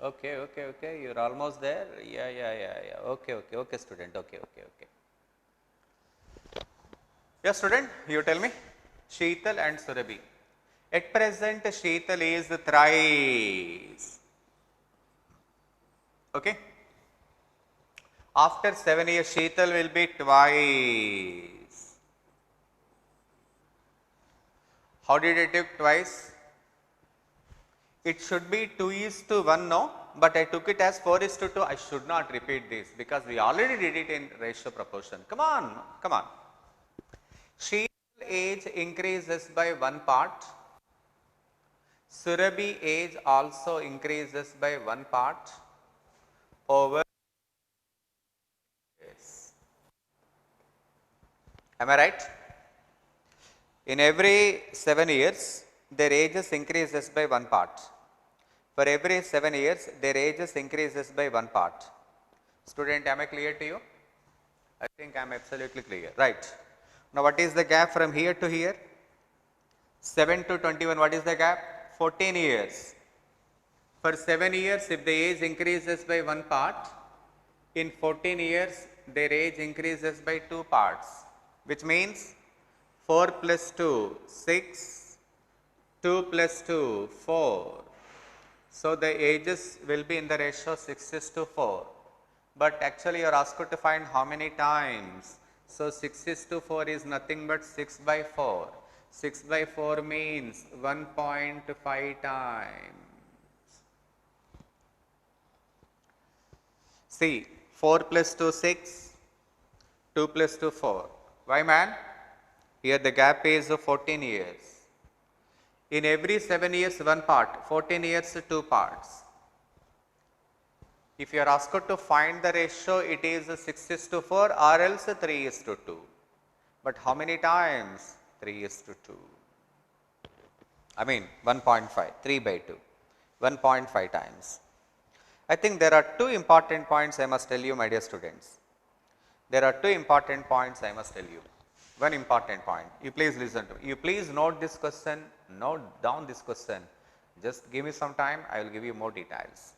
Okay, okay, okay. You're almost there. Yeah. Okay, student. Okay. Yeah, student. You tell me. Sheetal and Surabhi. At present, Sheetal is thrice. Okay. After 7 years, Sheetal will be twice. How did I take twice? It should be 2:1, no, but I took it as 4:2. I should not repeat this because we already did it in ratio proportion. Come on. Sheetal age increases by 1 part. Surabhi age also increases by 1 part over. Yes. Am I right? In every 7 years, their ages increases by 1 part. For every 7 years, their ages increases by 1 part. Student, am I clear to you? I think I am absolutely clear. Right. Now, what is the gap from here to here? 7 to 21, what is the gap? 14 years. For 7 years, if the age increases by 1 part, in 14 years, their age increases by 2 parts, which means 4 plus 2, 6, 2 plus 2, 4. So, the ages will be in the ratio 6:4, but actually you are asked to find how many times. So, 6:4 is nothing but 6 by 4. 6 by 4 means 1.5 times. See, 4 plus 2, 6, 2 plus 2, 4. Why, man? Here the gap is 14 years. In every 7 years, 1 part, 14 years, 2 parts. If you are asked to find the ratio, it is 6:4 or else 3:2. But how many times? 3:2. I mean 1.5, 3 by 2, 1.5 times. I think there are 2 important points I must tell you, my dear students. There are 2 important points I must tell you. One important point, you please listen to me. You please note this question, note down this question. Just give me some time, I will give you more details.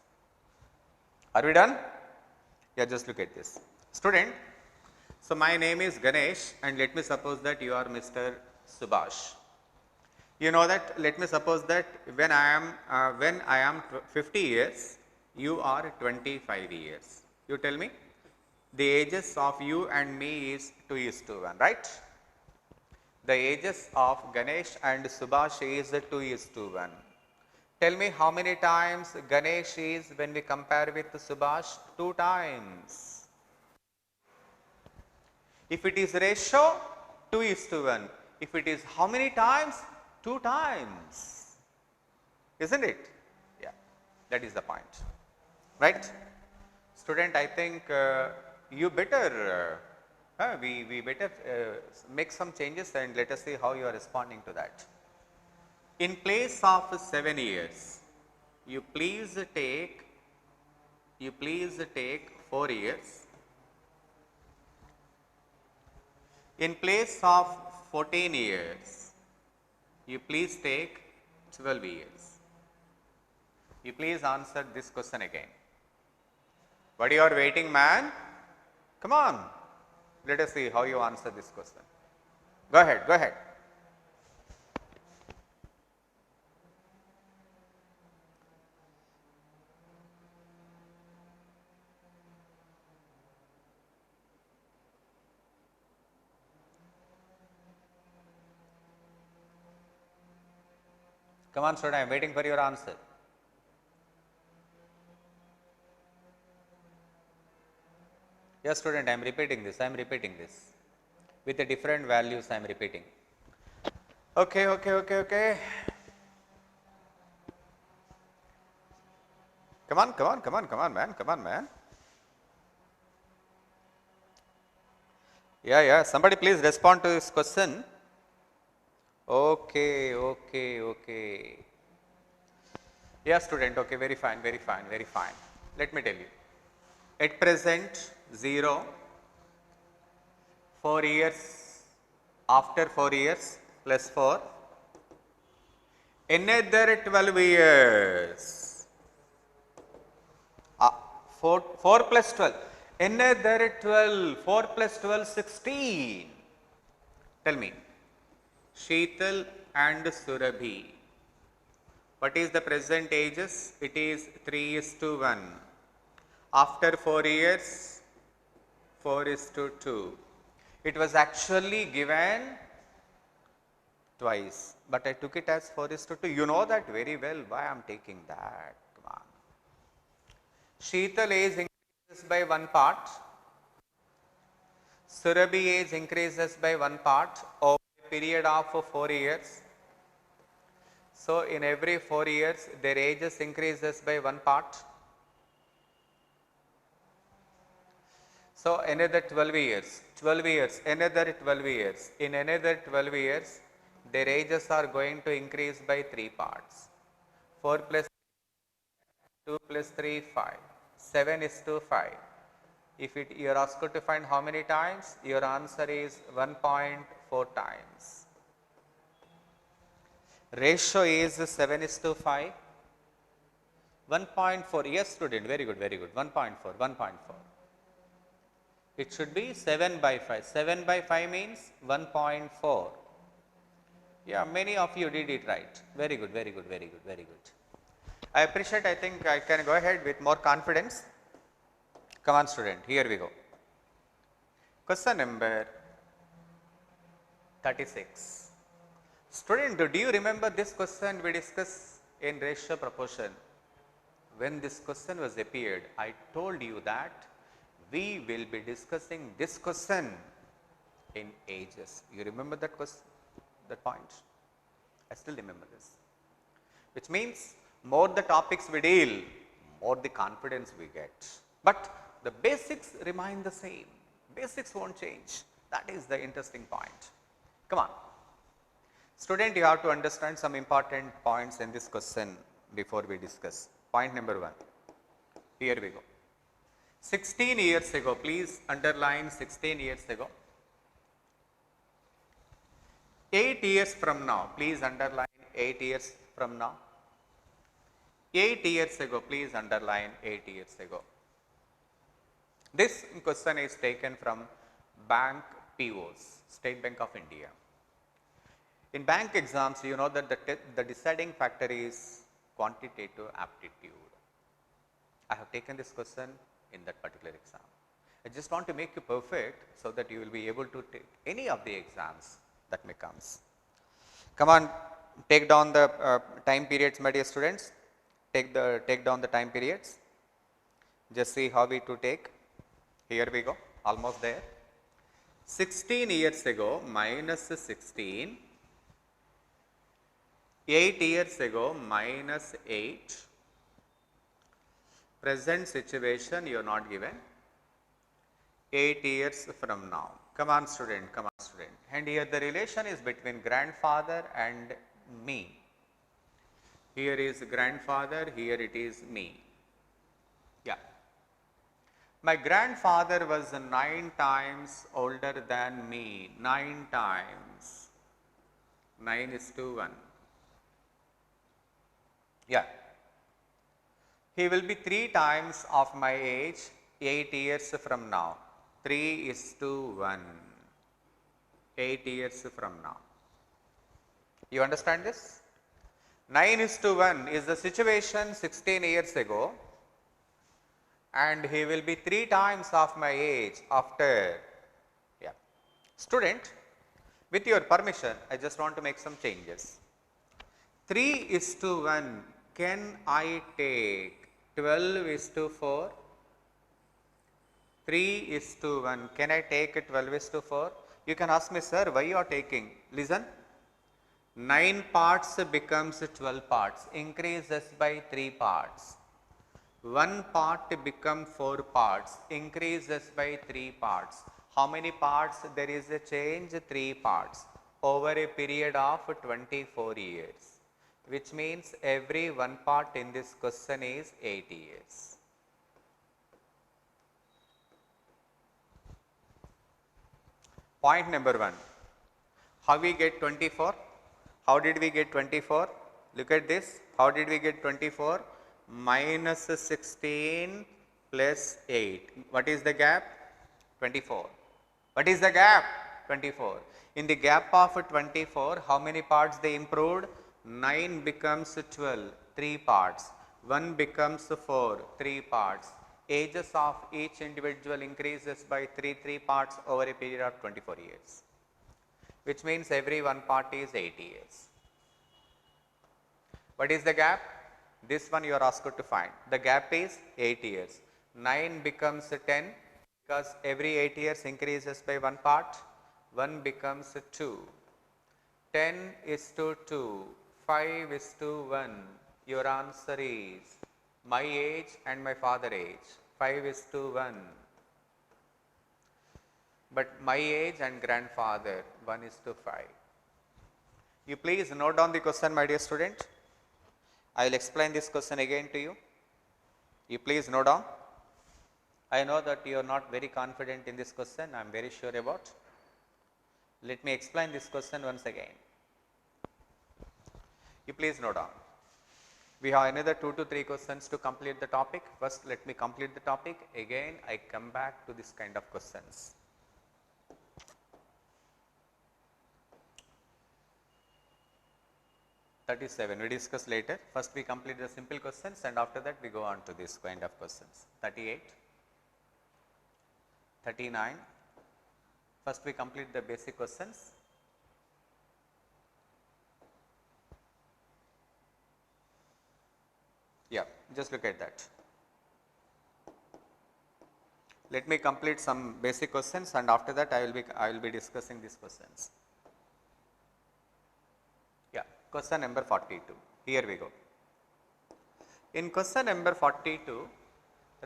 Are we done? Yeah, just look at this. Student, so my name is Ganesh and let me suppose that you are Mr. Subhash. You know that, let me suppose that when I am 50 years, You are 25 years. You tell me. The ages of you and me is 2:1, right? The ages of Ganesh and Subhash is 2:1. Tell me how many times Ganesh is when we compare with Subhash? 2 times. If it is ratio, 2:1. If it is how many times? 2 times. Isn't it? Yeah, that is the point. Right? Student, I think you better, we better make some changes and let us see how you are responding to that. In place of 7 years, you please take 4 years. In place of 14 years, you please take 12 years. You please answer this question again. What you are waiting, man? Come on. Let us see how you answer this question. Go ahead, go ahead. Come on, student, I am waiting for your answer. Yes, student, I am repeating this. With the different values I am repeating. Okay. Come on, man. Yeah, somebody please respond to this question. Okay. Yeah, student, okay, very fine. Let me tell you. At present, 0, 4 years, after 4 years, plus 4, another 12 years, 4 plus 12, another 12, 4 plus 12, 16. Tell me, Sheetal and Surabhi, what is the present ages? It is 3:1. After 4 years, 4:2. It was actually given twice, but I took it as 4:2. You know that very well why I am taking that. Come on. Sheetal age increases by 1 part. Surabhi age increases by 1 part over a period of 4 years. So, in every 4 years, their ages increases by 1 part. So, another 12 years, another 12 years. In another 12 years, their ages are going to increase by 3 parts. 4 plus 2 plus 3, 5. 7:5. If you are asked to find how many times, your answer is 1.4 times. Ratio is 7:5. 1.4. Yes, student, very good. 1.4. It should be 7 by 5. 7 by 5 means 1.4. Yeah, many of you did it right. Very good. I appreciate. I think I can go ahead with more confidence. Come on, student, here we go. Question number 36. Student, do you remember this question we discussed in ratio proportion? When this question was appeared, I told you that we will be discussing this question in ages. You remember that question, that point? I still remember this. Which means more the topics we deal, more the confidence we get. But the basics remain the same. Basics won't change. That is the interesting point. Come on. Student, you have to understand some important points in this question before we discuss. Point number 1. Here we go. 16 years ago, please underline 16 years ago. 8 years from now, please underline 8 years from now. 8 years ago, please underline 8 years ago. This question is taken from bank POs, State Bank of India. In bank exams, you know that the deciding factor is quantitative aptitude. I have taken this question in that particular exam. I just want to make you perfect so that you will be able to take any of the exams that may comes. Come on, take down the time periods, my dear students. Take down the time periods. Just see how we to take. Here we go, almost there. 16 years ago minus 16, 8 years ago minus 8, present situation you are not given, 8 years from now. Come on student, come on student. And here the relation is between grandfather and me. Here is grandfather, here it is me. Yeah. My grandfather was 9 times older than me, 9 times. 9:1. Yeah. He will be 3 times of my age 8 years from now. 3:1. 8 years from now. You understand this? 9:1 is the situation 16 years ago, and he will be 3 times of my age after. Yeah. Student, with your permission, I just want to make some changes. 3:1, can I take 12:4? 3:1, can I take 12:4? You can ask me, sir, why you are taking? Listen, 9 parts becomes 12 parts, increases by 3 parts. 1 part become 4 parts, increases by 3 parts. How many parts? There is a change, 3 parts over a period of 24 years, which means every 1 part in this question is 8 years. Point number 1, how we get 24? How did we get 24? Look at this, how did we get 24? Minus 16 plus 8. What is the gap? 24. What is the gap? 24. In the gap of 24, how many parts they improved? 9 becomes 12, 3 parts. 1 becomes 4, 3 parts. Ages of each individual increases by 3 parts over a period of 24 years, which means every 1 part is 8 years. What is the gap? This one you are asked to find. The gap is 8 years. 9 becomes 10 because every 8 years increases by 1 part. 1 becomes 2. 10:2. 5:1. Your answer is my age and my father age. 5:1. But my age and grandfather 1:5. You please note down the question, my dear student. I will explain this question again to you. You please note down. I know that you are not very confident in this question, I am very sure about. Let me explain this question once again. You please note down. We have another 2 to 3 questions to complete the topic. First, let me complete the topic. Again, I come back to this kind of questions. We discuss later. First we complete the simple questions and after that we go on to this kind of questions. 38, 39. First we complete the basic questions. Yeah, just look at that. Let me complete some basic questions and after that I will be discussing these questions. Question number 42. Here we go. In question number 42,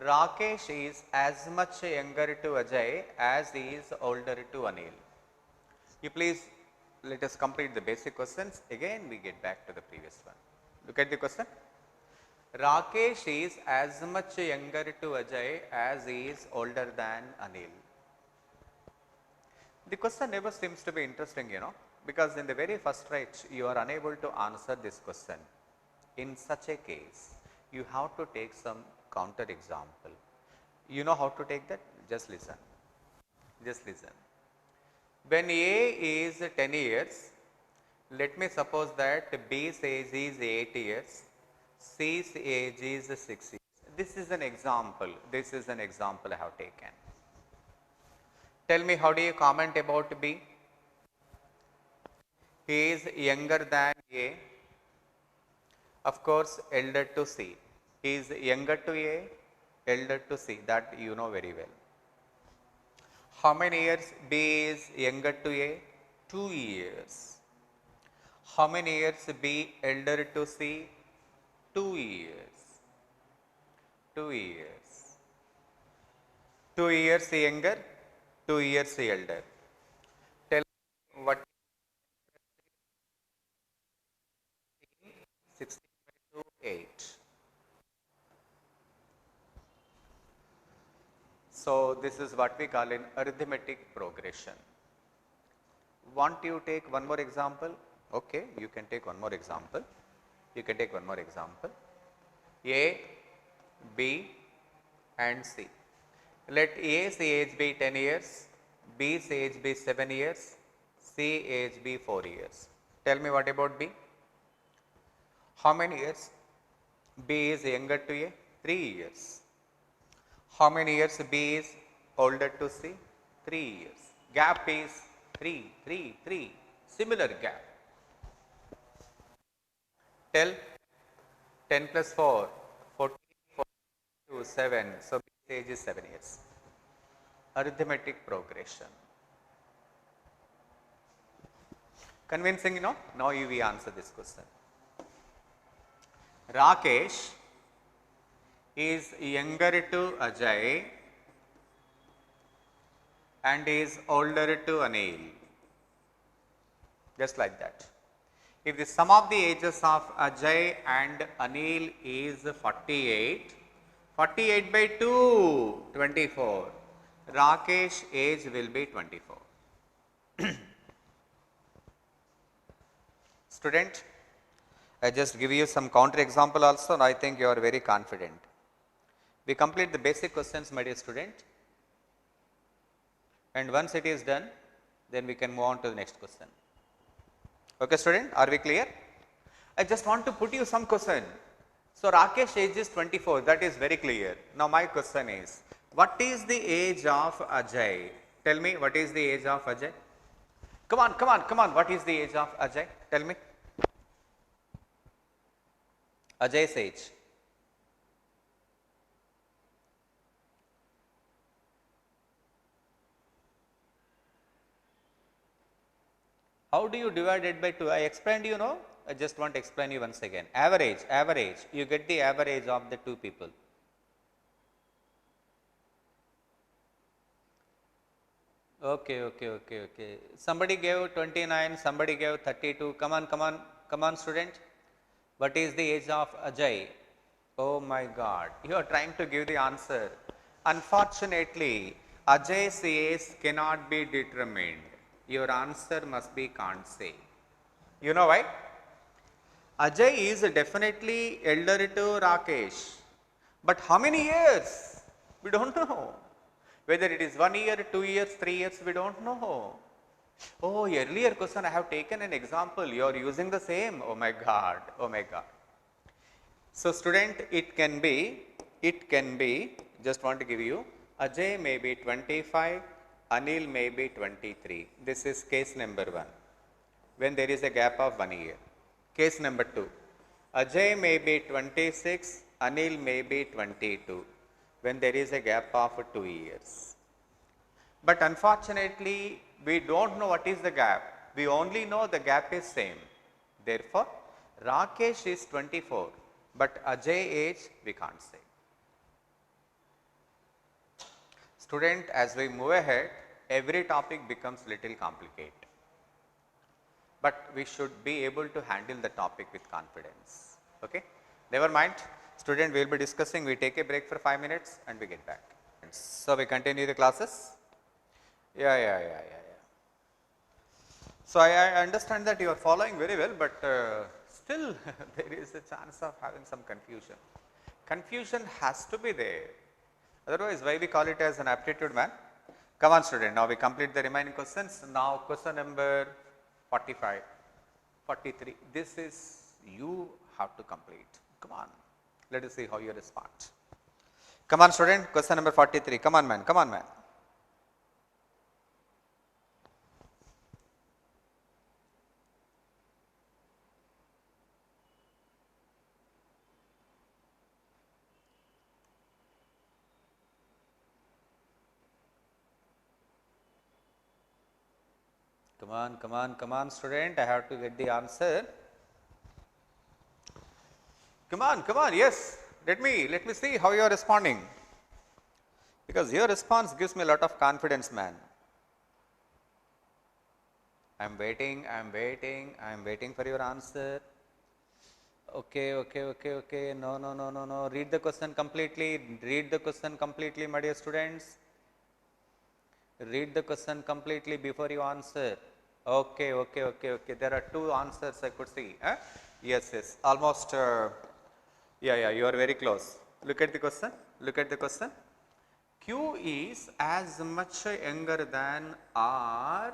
Rakesh is as much younger to Ajay as he is older to Anil. You please let us complete the basic questions. Again we get back to the previous one. Look at the question. Rakesh is as much younger to Ajay as he is older than Anil. The question never seems to be interesting, you know, because in the very first stretch you are unable to answer this question. In such a case, you have to take some counter example. You know how to take that? Just listen. Just listen. When A is 10 years, let me suppose that B's age is 8 years, C's age is 6 years. This is an example. This is an example I have taken. Tell me, how do you comment about B? He is younger than A. Of course, elder to C. He is younger to A, elder to C. That you know very well. How many years B is younger to A? 2 years. How many years B elder to C? 2 years. 2 years. 2 years younger, 2 years elder. Tell me what 16 by 2, 8. So, this is what we call an arithmetic progression. Want you take one more example? Okay, you can take one more example. You can take one more example. A, B and C. Let A's age be 10 years, B's age be 7 years, C age be 4 years. Tell me, what about B? How many years B is younger to A? 3 years. How many years B is older to C? 3 years. Gap is 3, 3, 3. Similar gap. Tell 10 plus 4, 14, 42, 7. So, B's age is 7 years. Arithmetic progression. Convincing, you know? Now you will answer this question. Rakesh is younger to Ajay and is older to Anil. Just like that. If the sum of the ages of Ajay and Anil is 48, 48 by 2, 24. Rakesh age will be 24. Student, I just give you some counter example also, and I think you are very confident. We complete the basic questions, my dear student, and once it is done, then we can move on to the next question. Okay, student, are we clear? I just want to put you some question. So, Rakesh age is 24, that is very clear. Now, my question is, what is the age of Ajay? Tell me, what is the age of Ajay? Come on, come on, come on, what is the age of Ajay? Tell me. Ajay's age. How do you divide it by 2? I explained, you know, I just want to explain you once again. Average, average, you get the average of the two people. Okay, okay, okay, okay. Somebody gave 29, somebody gave 32. Come on, come on, come on, student. What is the age of Ajay? Oh my God, you are trying to give the answer. Unfortunately, Ajay's age cannot be determined. Your answer must be can't say. You know why? Ajay is definitely elder to Rakesh. But how many years? We don't know. Whether it is 1 year, 2 years, 3 years, we don't know. Oh, earlier question I have taken an example. You are using the same. Oh my God, oh my God. So, student, it can be, just want to give you, Ajay may be 25, Anil may be 23. This is case number 1, when there is a gap of 1 year. Case number 2, Ajay may be 26, Anil may be 22, when there is a gap of 2 years. But unfortunately, we don't know what is the gap. We only know the gap is same. Therefore, Rakesh is 24, but Ajay age we can't say. Student, as we move ahead, every topic becomes little complicated. But we should be able to handle the topic with confidence. Okay? Never mind. Student, we will be discussing. We take a break for 5 minutes and we get back. So, we continue the classes. Yeah. So, I understand that you are following very well, but still there is a chance of having some confusion. Confusion has to be there. Otherwise, why we call it as an aptitude man? Come on, student. Now, we complete the remaining questions. Now, question number 45, 43. This is you have to complete. Come on. Let us see how you respond. Come on student, question number 43. Come on man, come on man. Come on, come on, come on student, I have to get the answer. Come on, yes. Let me see how you are responding. Because your response gives me a lot of confidence, man. I'm waiting for your answer. Okay. No. Read the question completely, my dear students. Read the question completely before you answer. Okay. There are two answers I could see. Yes. Almost, yeah, you are very close. Look at the question. Q is as much younger than R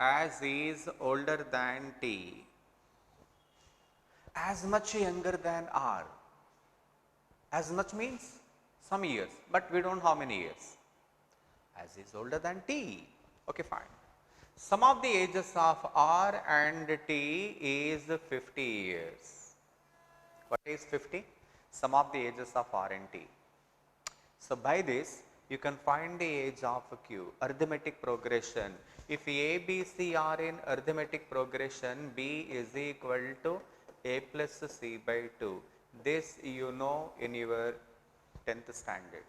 as is older than T. As much younger than R. As much means some years, but we don't know how many years. As is older than T. Okay, fine. Sum of the ages of R and T is 50 years. What is 50? Sum of the ages of R and T. So, by this you can find the age of Q, arithmetic progression. If A, B, C are in arithmetic progression, B is equal to A plus C by 2. This you know in your 10th standard.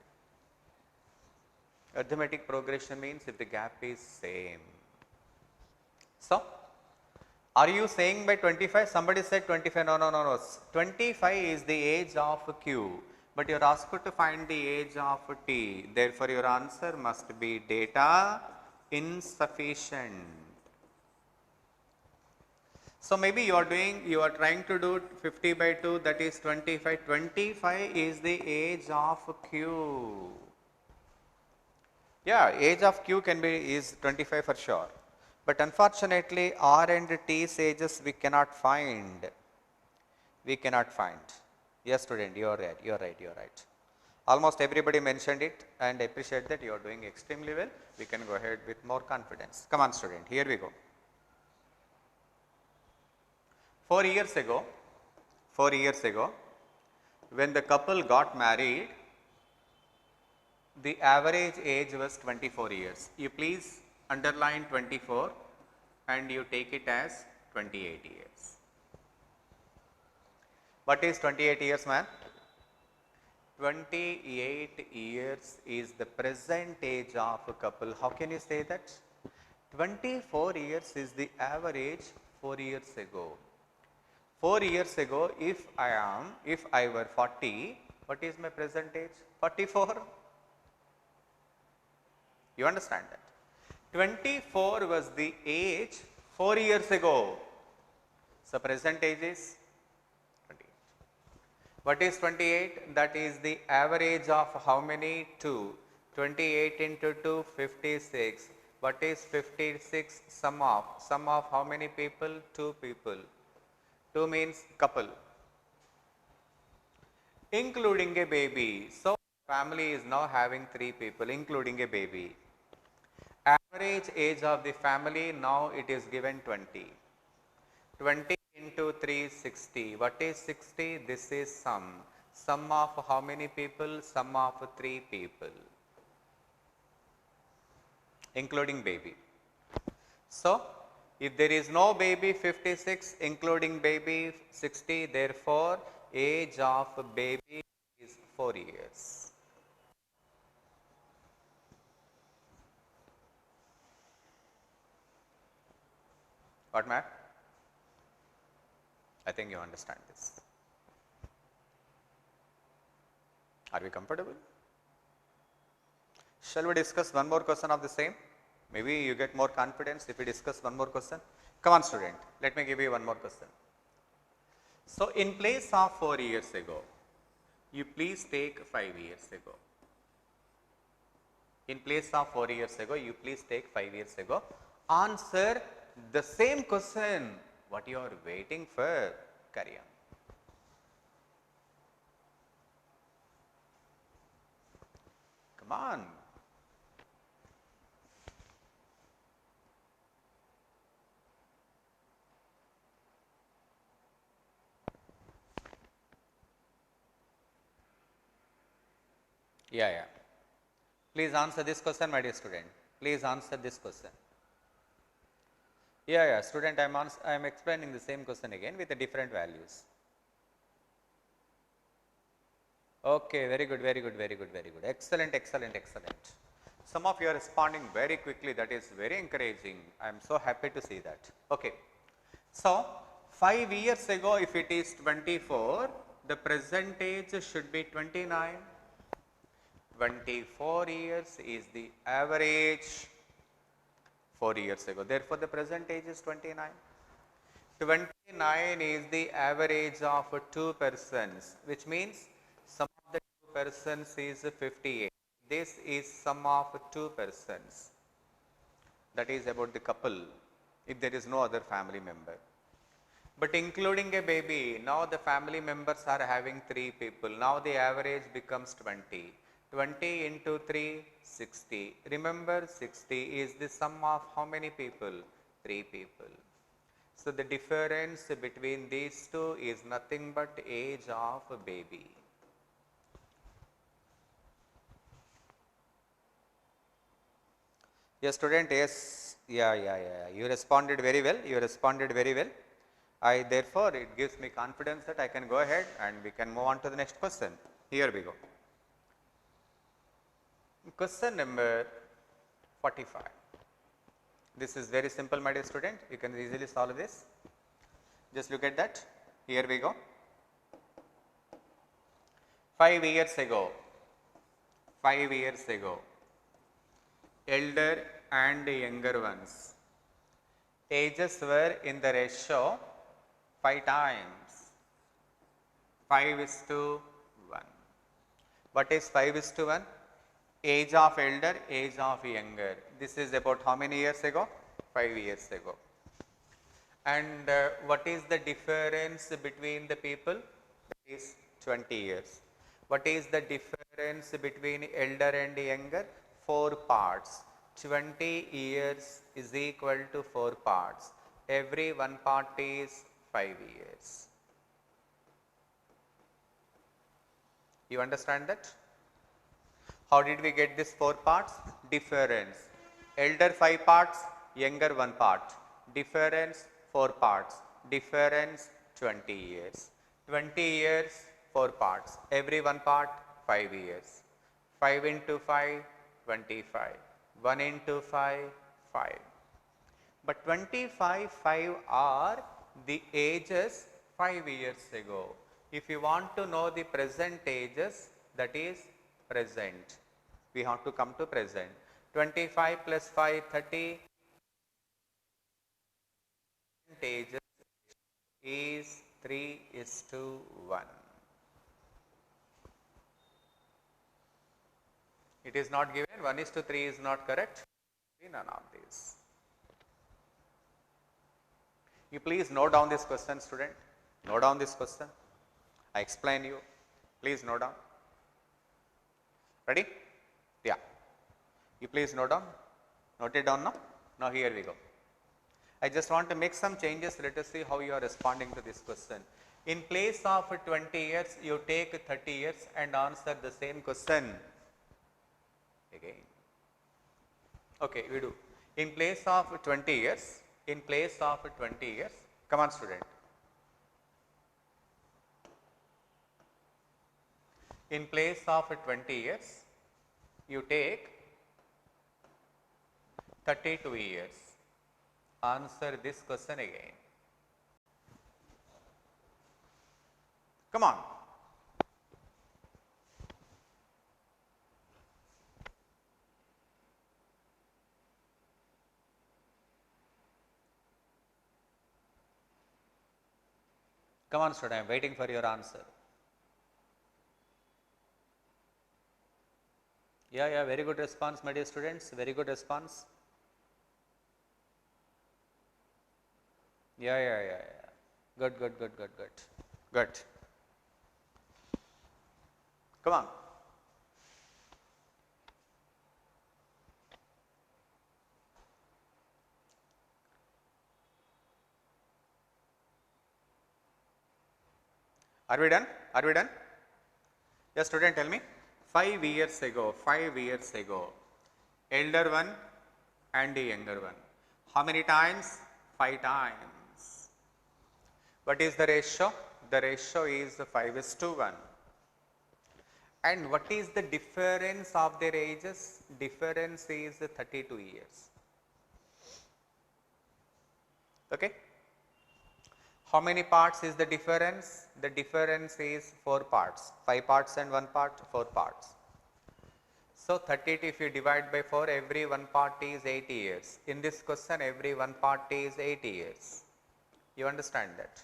Arithmetic progression means if the gap is same. So, are you saying by 25? Somebody said 25. No. 25 is the age of Q, but you are asked to find the age of T. Therefore, your answer must be data insufficient. So, maybe you are trying to do 50 by 2, that is 25. 25 is the age of Q. Yeah, age of Q is 25 for sure. But unfortunately, R and T's ages we cannot find. Yes, student, you are right. Almost everybody mentioned it, and I appreciate that you are doing extremely well. We can go ahead with more confidence. Come on, student, here we go. 4 years ago, when the couple got married, the average age was 24 years. You please underline 24 and you take it as 28 years. What is 28 years, man? 28 years is the present age of a couple. How can you say that? 24 years is the average 4 years ago. 4 years ago, if I were 40, what is my present age? 44. You understand that? 24 was the age 4 years ago. So, present age is 28. What is 28? That is the average of how many? 2. 28 into 2, 56. What is 56? Sum of how many people? 2 people. 2 means couple, including a baby. So, family is now having 3 people, including a baby. Average age of the family, now it is given 20. 20 into 3, 60. What is 60? This is sum. Sum of how many people? Sum of 3 people, including baby. So, if there is no baby, 56, including baby 60, therefore, age of baby is 4 years. What, Matt? I think you understand this. Are we comfortable? Shall we discuss one more question of the same? Maybe you get more confidence if we discuss one more question. Come on, student, let me give you one more question. So, in place of 4 years ago, you please take 5 years ago. In place of 4 years ago, you please take 5 years ago. Answer the same question. What you are waiting for? Carry on. Yeah, yeah. Please answer this question, my dear student. Please answer this question. Yeah, yeah, student, I am explaining the same question again with the different values. Okay, very good, very good, very good, very good. Excellent, excellent, excellent. Some of you are responding very quickly. That is very encouraging. I am so happy to see that. Okay. So, 5 years ago, if it is 24, the present age should be 29. 24 years is the average 4 years ago. Therefore, the present age is 29. 29 is the average of two persons, which means sum of the two persons is 58. This is sum of two persons. That is about the couple, if there is no other family member. But including a baby, now the family members are having 3 people. Now the average becomes 20. 20 into 3, 60. Remember, 60 is the sum of how many people? 3 people. So the difference between these two is nothing but age of a baby. Yes, student, yes, yeah. You responded very well. You responded very well. Therefore, it gives me confidence that I can go ahead and we can move on to the next question. Here we go. Question number 45. This is very simple, my dear student. You can easily solve this. Just look at that. Here we go. 5 years ago, elder and younger ones, ages were in the ratio 5 times. 5 is to 1. What is 5 is to 1? Age of elder, age of younger. This is about how many years ago? 5 years ago. And what is the difference between the people? That is 20 years. What is the difference between elder and younger? 4 parts. 20 years is equal to 4 parts. Every one part is 5 years. You understand that? How did we get this 4 parts? Difference. Elder 5 parts, younger 1 part. Difference 4 parts. Difference 20 years. 20 years, 4 parts. Every 1 part, 5 years. 5 into 5, 25. 1 into 5, 5. But 25, 5 are the ages 5 years ago. If you want to know the present ages, that is present. We have to come to present. 25 plus 5, 30. Ages is 3 is to 1. It is not given. 1 is to 3 is not correct. None of these. You please note down this question, student. Note down this question. I explain you. Please note down. Ready? Yeah. You please note down. Note it down now. Now here we go. I just want to make some changes. Let us see how you are responding to this question. In place of 20 years, you take 30 years and answer the same question again. Okay, we do. In place of 20 years, come on student. In place of 20 years, you take 32 years. Answer this question again. Come on. Come on student, I am waiting for your answer. Yeah, very good response, my dear students. Very good response. Yeah. Good. Good. Come on. Are we done? Yes, student, tell me. 5 years ago, elder one and the younger one. How many times? 5 times. What is the ratio? The ratio is 5:1. And what is the difference of their ages? Difference is 32 years. Okay. How many parts is the difference? The difference is 4 parts. 5 parts and 1 part, 4 parts. So 32, if you divide by 4, every 1 part is 8 years. In this question, every 1 part is 8 years. You understand that?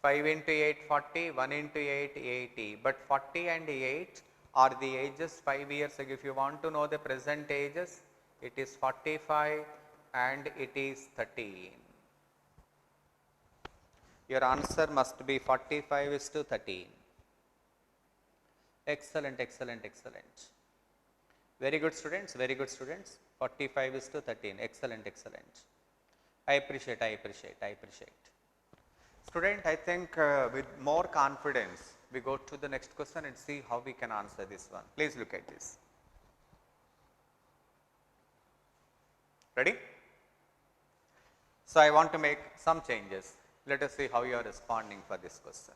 5 into 8, 40, 1 into 8, 80. But 40 and 8 are the ages 5 years ago. If you want to know the present ages, it is 45 and it is 13. Your answer must be 45:13. Excellent, excellent, excellent. Very good students, very good students. 45:13. Excellent, excellent. I appreciate, I appreciate, I appreciate. Student, I think with more confidence, we go to the next question and see how we can answer this one. Please look at this. Ready? So I want to make some changes. Let us see how you are responding for this question.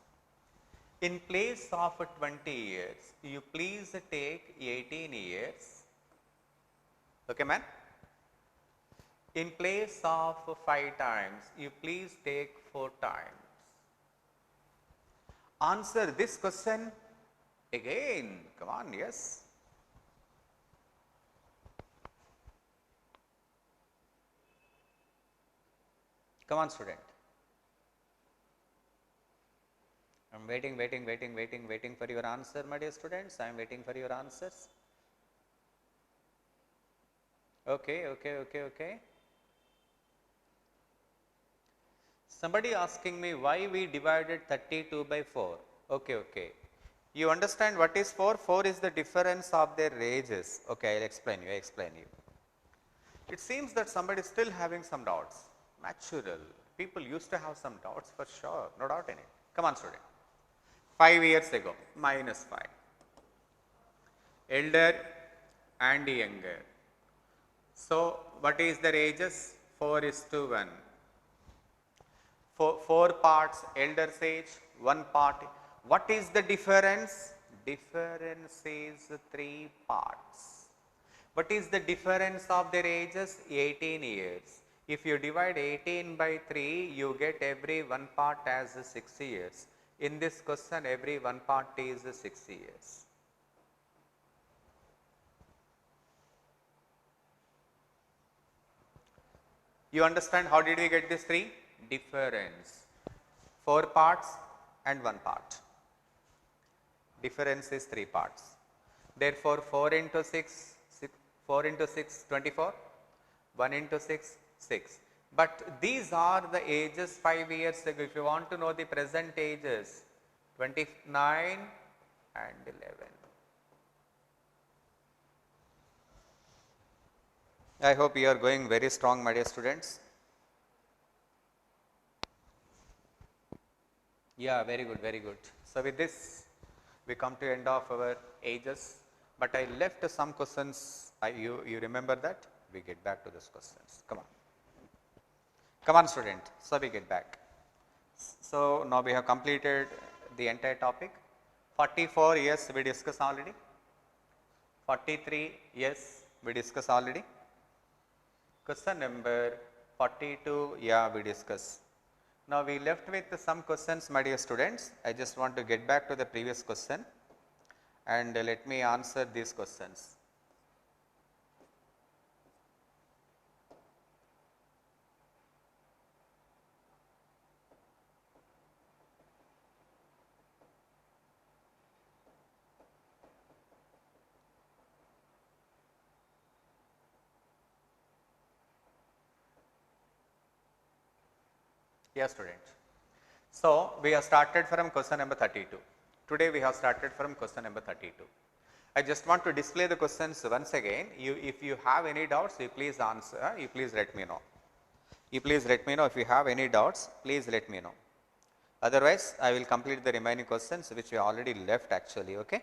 In place of 20 years, you please take 18 years. Okay, man? In place of 5 times, you please take 4 times. Answer this question again. Come on, yes. Come on, student. I am waiting for your answer, my dear students. I am waiting for your answers. Okay. Somebody asking me why we divided 32 by 4. Okay. You understand what is 4? 4 is the difference of their ages. Okay, I will explain you. It seems that somebody is still having some doubts. Natural. People used to have some doubts for sure. No doubt in it. Come on, student. 5 years ago, minus 5. Elder and younger. So, what is their ages? 4:1. 4 parts elder's age, 1 part. What is the difference? Difference is 3 parts. What is the difference of their ages? 18 years. If you divide 18 by 3, you get every 1 part as 6 years. In this question, every 1 part is 6 years. You understand how did we get this 3? Difference. 4 parts and 1 part. Difference is 3 parts. Therefore, 4 into 6, 24. 1 into 6, 6. But these are the ages 5 years ago. If you want to know the present ages, 29 and 11. I hope you are going very strong, my dear students. Yeah, very good. So with this, we come to end of our ages. But I left some questions. You remember that? We get back to those questions. Come on, student. So we get back. So now we have completed the entire topic. 44, yes, we discussed already. 43, yes, we discussed already. Question number 42, yeah, we discussed. Now we left with some questions, my dear students. I just want to get back to the previous question and let me answer these questions. Yes, student. So we have started from question number 32. Today we have started from question number 32. I just want to display the questions once again. If you have any doubts, you please answer. You please let me know. You please let me know if you have any doubts. Please let me know. Otherwise, I will complete the remaining questions which we already left actually. Okay.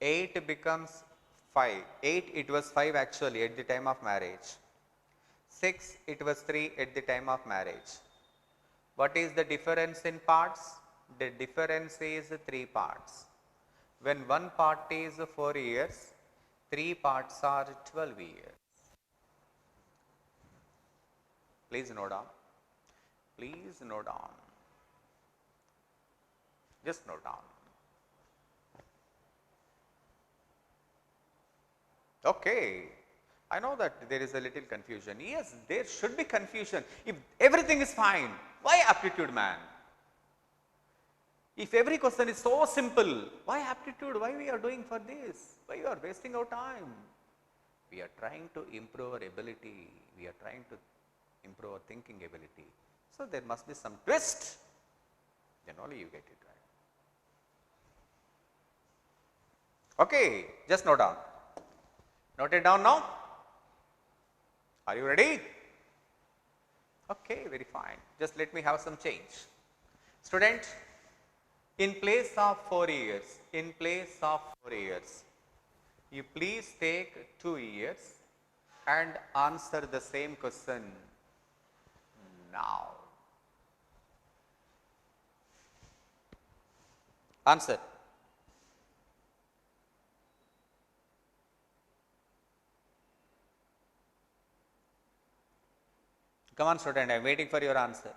8 becomes 5. 8, it was 5 actually at the time of marriage. 6, it was 3 at the time of marriage. What is the difference in parts? The difference is 3 parts. When one part is 4 years, 3 parts are 12 years. Please note down. Please note down. Just note down. Okay. I know that there is a little confusion. Yes, there should be confusion. If everything is fine, why aptitude, man? If every question is so simple, why aptitude? Why we are doing for this? Why you are wasting our time? We are trying to improve our ability. We are trying to improve our thinking ability. So there must be some twist. Then only you get it right. Okay, just note down. Note it down now. Are you ready? Okay, very fine. Just let me have some change. Student, in place of 4 years, you please take 2 years and answer the same question now. Answer. Come on, student, I am waiting for your answer.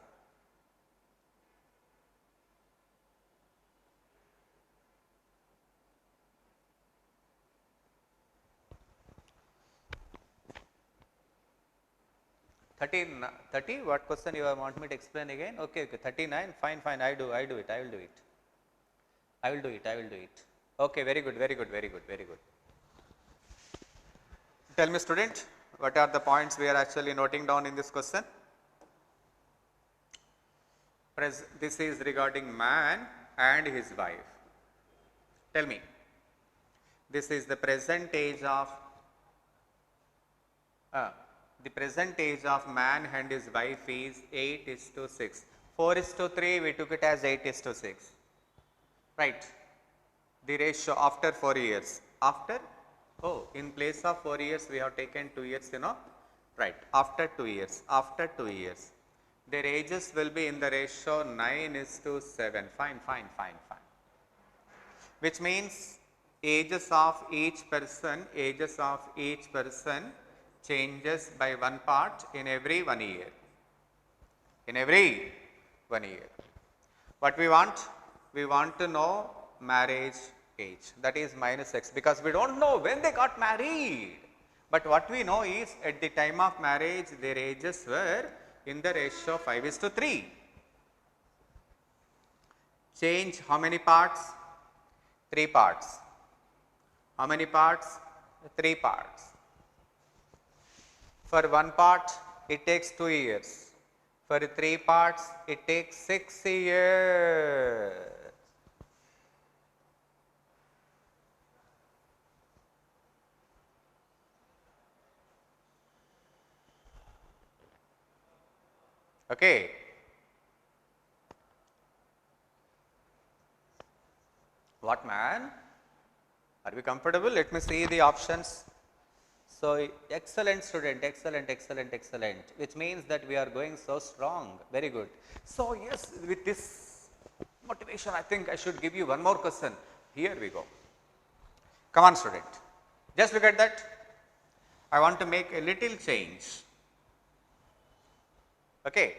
Thirty. What question you want me to explain again? Okay, 39. Fine. I will do it. Okay, very good. Tell me, student, what are the points we are actually noting down in this question? This is regarding man and his wife. Tell me, this is the present age of man and his wife is 8:6. 4:3 we took it as 8:6. Right. The ratio after 4 years. In place of 4 years we have taken 2 years, Right. After 2 years. Their ages will be in the ratio 9:7. Fine. Which means ages of each person changes by 1 part in every 1 year. What we want? We want to know marriage age, that is -X, because we don't know when they got married. But what we know is at the time of marriage their ages were in the ratio 5:3. Change how many parts? 3 parts. How many parts? 3 parts. For 1 part it takes 2 years. For 3 parts it takes 6 years. Okay. What, man? Are we comfortable? Let me see the options. So, excellent student, excellent, which means that we are going so strong. Very good. So, yes, with this motivation, I think I should give you one more question. Here we go. Come on, student. Just look at that. I want to make a little change. Okay.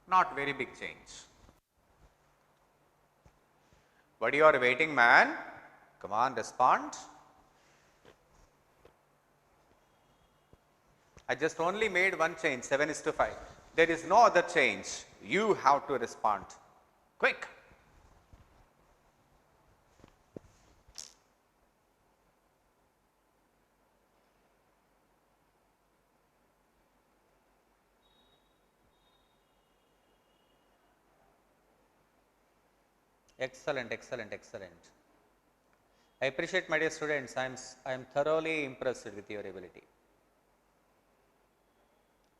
Not very big change. What you are waiting, man? Come on, respond. I just only made one change, 7:5. There is no other change. You have to respond. Quick. Excellent. I appreciate, my dear students. I am thoroughly impressed with your ability.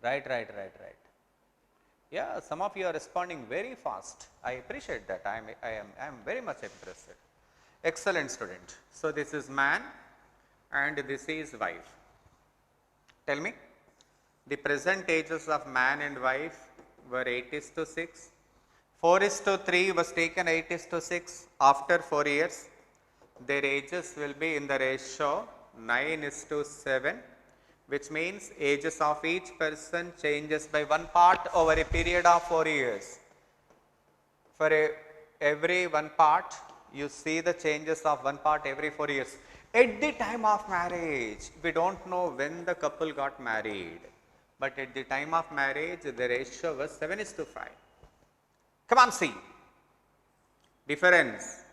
Right. Yeah, some of you are responding very fast. I appreciate that. I am very much impressed. Excellent student. So this is man and this is wife. Tell me, the present ages of man and wife were 8:6. 4:3 was taken 8:6 after 4 years. Their ages will be in the ratio 9:7, which means ages of each person changes by 1 part over a period of 4 years. For every 1 part, you see the changes of 1 part every 4 years. At the time of marriage, we don't know when the couple got married, but at the time of marriage, the ratio was 7:5. Come on, see. Difference.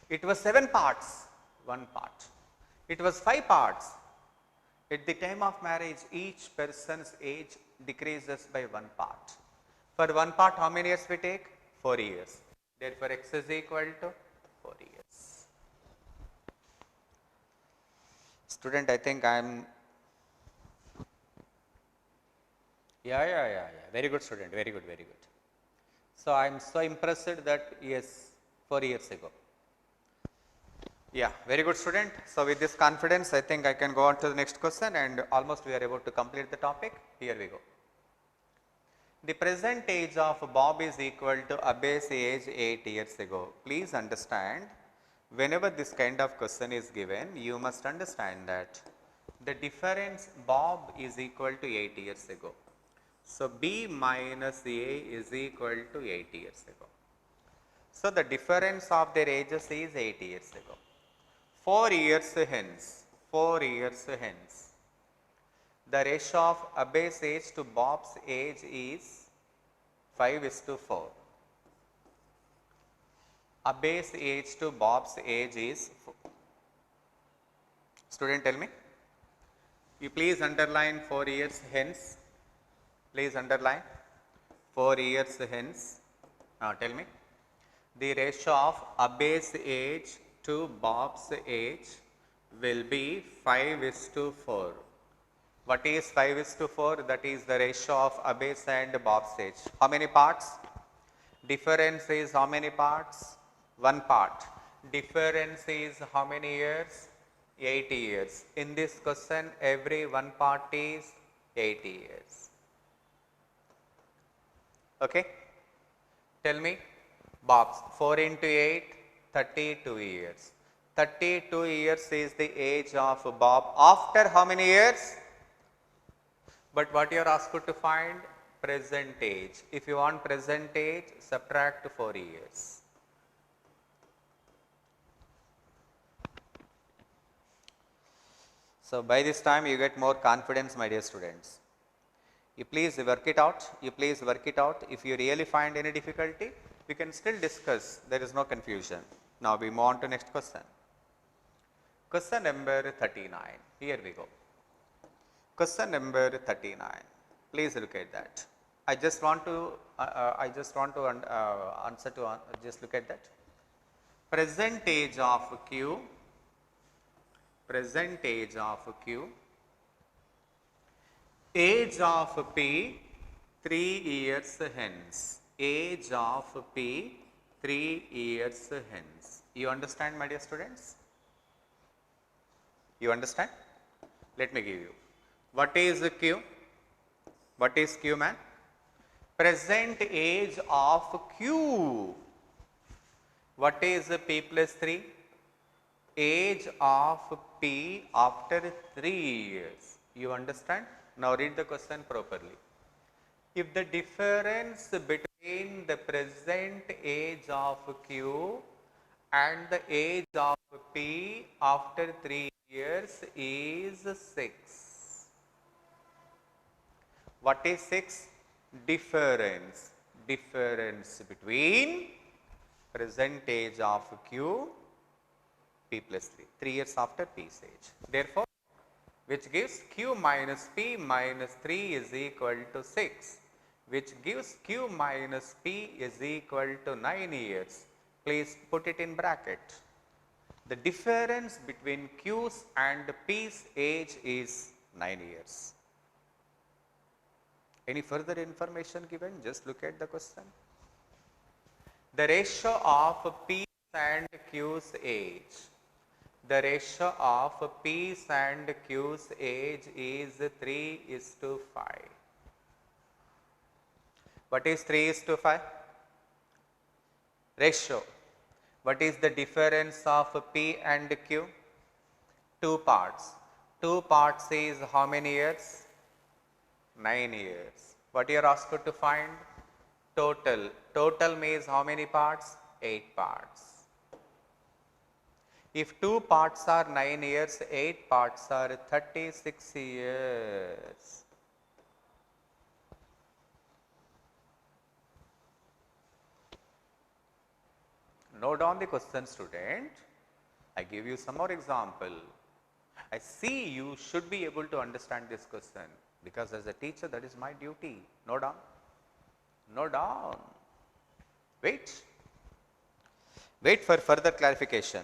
It was 7 parts, 1 part. It was 5 parts. At the time of marriage, each person's age decreases by 1 part. For 1 part, how many years we take? 4 years. Therefore, x is equal to 4 years. Student, I think I am. Yeah. Very good, student. Very good, very good. So, I am so impressed that yes, 4 years ago. Yeah, very good, student. So, with this confidence, I think I can go on to the next question, and almost we are able to complete the topic. Here we go. The present age of Bob is equal to Abbay's age 8 years ago. Please understand, whenever this kind of question is given, you must understand that the difference Bob is equal to 8 years ago. So, B minus A is equal to 8 years ago. So, the difference of their ages is 8 years ago. 4 years hence, the ratio of Abbay's age to Bob's age is 5:4. Abbay's age to Bob's age is 4. Student, tell me. You please underline 4 years hence. Please underline 4 years hence. Now tell me. The ratio of Abbay's age to Bob's age will be 5:4. What is 5:4? That is the ratio of Abbay's and Bob's age. How many parts? Difference is how many parts? 1 part. Difference is how many years? 8 years. In this question, every 1 part is 8 years. Okay? Tell me, Bob's 4 into 8, 32 years. 32 years is the age of Bob. After how many years? But what you are asked to find? Present age. If you want present age, subtract 4 years. So, by this time you get more confidence, my dear students. You please work it out. If you really find any difficulty, we can still discuss. There is no confusion. Now, we move on to next question. Question number 39. Here we go. Question number 39. Please look at that. I just want to answer to just look at that. Present age of Q. Age of P 3 years hence. Age of P 3 years hence. You understand, my dear students? You understand? Let me give you. What is Q? What is Q, man? Present age of Q. What is P plus 3? Age of P after 3 years. You understand? Now read the question properly. If the difference between the present age of Q and the age of P after 3 years is 6. What is 6? Difference between present age of Q, P plus 3, 3 years after P's age. Therefore, which gives Q minus P minus 3 is equal to 6, which gives Q minus P is equal to 9 years. Please put it in bracket. The difference between Q's and P's age is 9 years. Any further information given? Just look at the question. The ratio of P's and Q's age. The ratio of P's and Q's age is 3:5. What is 3:5? Ratio. What is the difference of P and Q? 2 parts. 2 parts is how many years? 9 years. What you are asked to find? Total. Total means how many parts? 8 parts. If 2 parts are 9 years, 8 parts are 36 years. Note down the question, student. I give you some more example. I see you should be able to understand this question, because as a teacher that is my duty. Note down. Note down. Wait. Wait for further clarification.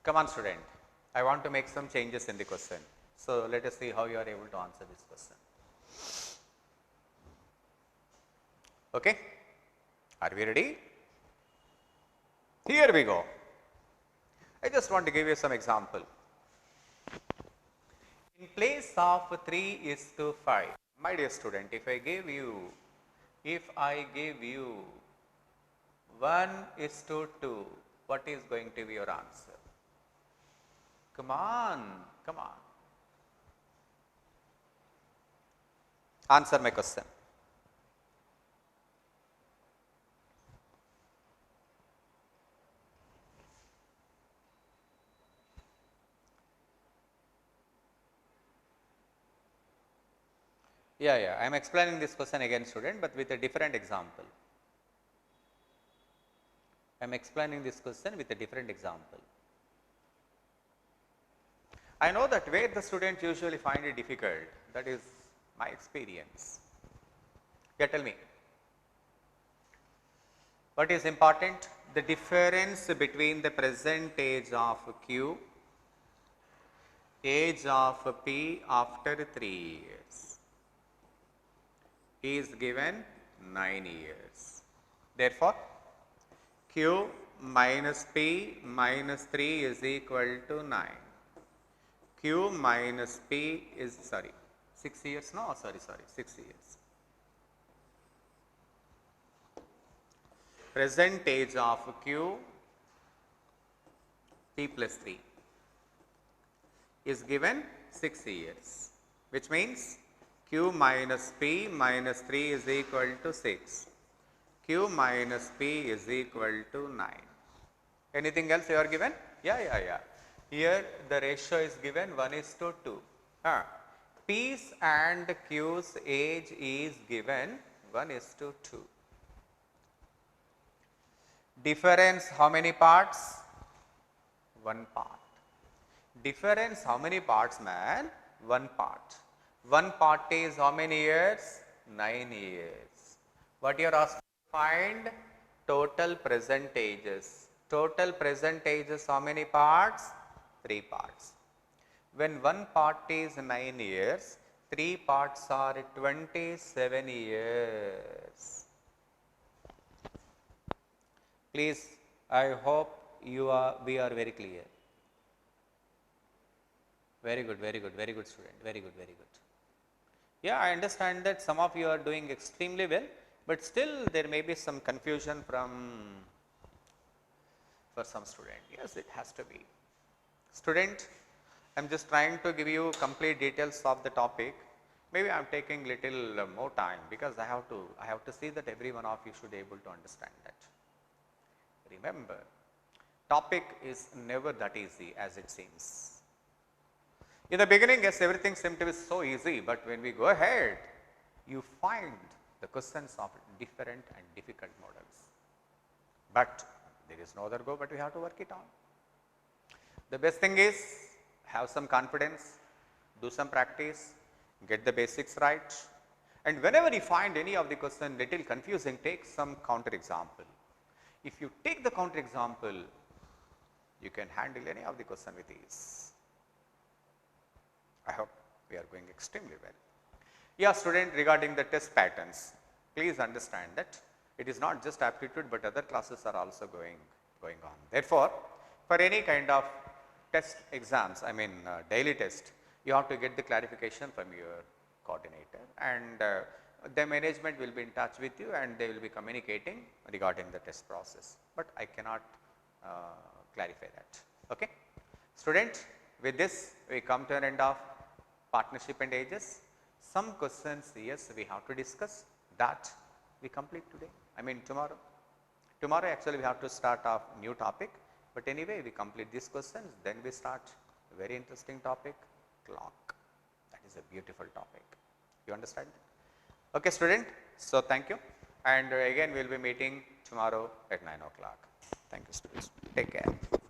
Come on, student. I want to make some changes in the question. So let us see how you are able to answer this question. Okay? Are we ready? Here we go. I just want to give you some example. In place of 3:5, my dear student, if I give you 1:2, what is going to be your answer? Come on, come on. Answer my question. Yeah, I am explaining this question again, student, but with a different example. I am explaining this question with a different example. I know that where the students usually find it difficult, that is my experience. Yeah, tell me. What is important? The difference between the present age of Q, age of P after 3 years is given 9 years. Therefore, Q minus P minus 3 is equal to 9. Q minus P is 6 years, no, 6 years. Present age of Q, P plus 3 is given 6 years, which means Q minus P minus 3 is equal to 6. Q minus P is equal to 9. Anything else you are given? Yeah. Here the ratio is given 1:2. P's and Q's age is given 1:2. Difference how many parts? 1 part. Difference how many parts, man? 1 part. 1 part is how many years? 9 years. What you are asked to find? Total present ages. Total present ages how many parts? 3 parts. When 1 part is 9 years, 3 parts are 27 years. Please, I hope we are very clear. Very good student, very good. Yeah, I understand that some of you are doing extremely well, but still there may be some confusion for some student. Yes, it has to be. Student, I am just trying to give you complete details of the topic. Maybe I am taking little more time, because I have to see that every one of you should be able to understand that. Remember, topic is never that easy as it seems. In the beginning, yes, everything seemed to be so easy, but when we go ahead, you find the questions of different and difficult models. But there is no other go, but we have to work it on. The best thing is, have some confidence, do some practice, get the basics right, and whenever you find any of the question little confusing, take some counter example. If you take the counter example, You can handle any of the question with ease. I hope we are going extremely well. Yeah, student, regarding the test patterns, please understand that it is not just aptitude, but other classes are also going on. Therefore, for any kind of test exams, I mean daily test, you have to get the clarification from your coordinator, and the management will be in touch with you and they will be communicating regarding the test process, but I cannot clarify that. Okay. Student, with this we come to an end of partnership and ages. Some questions, yes, we have to discuss, that we complete today, I mean tomorrow. Tomorrow actually we have to start off new topic, but anyway we complete these questions, then we start a very interesting topic, clock. That is a beautiful topic. You understand? Okay, student. So thank you, and again we will be meeting tomorrow at 9 o'clock. Thank you, students. Take care.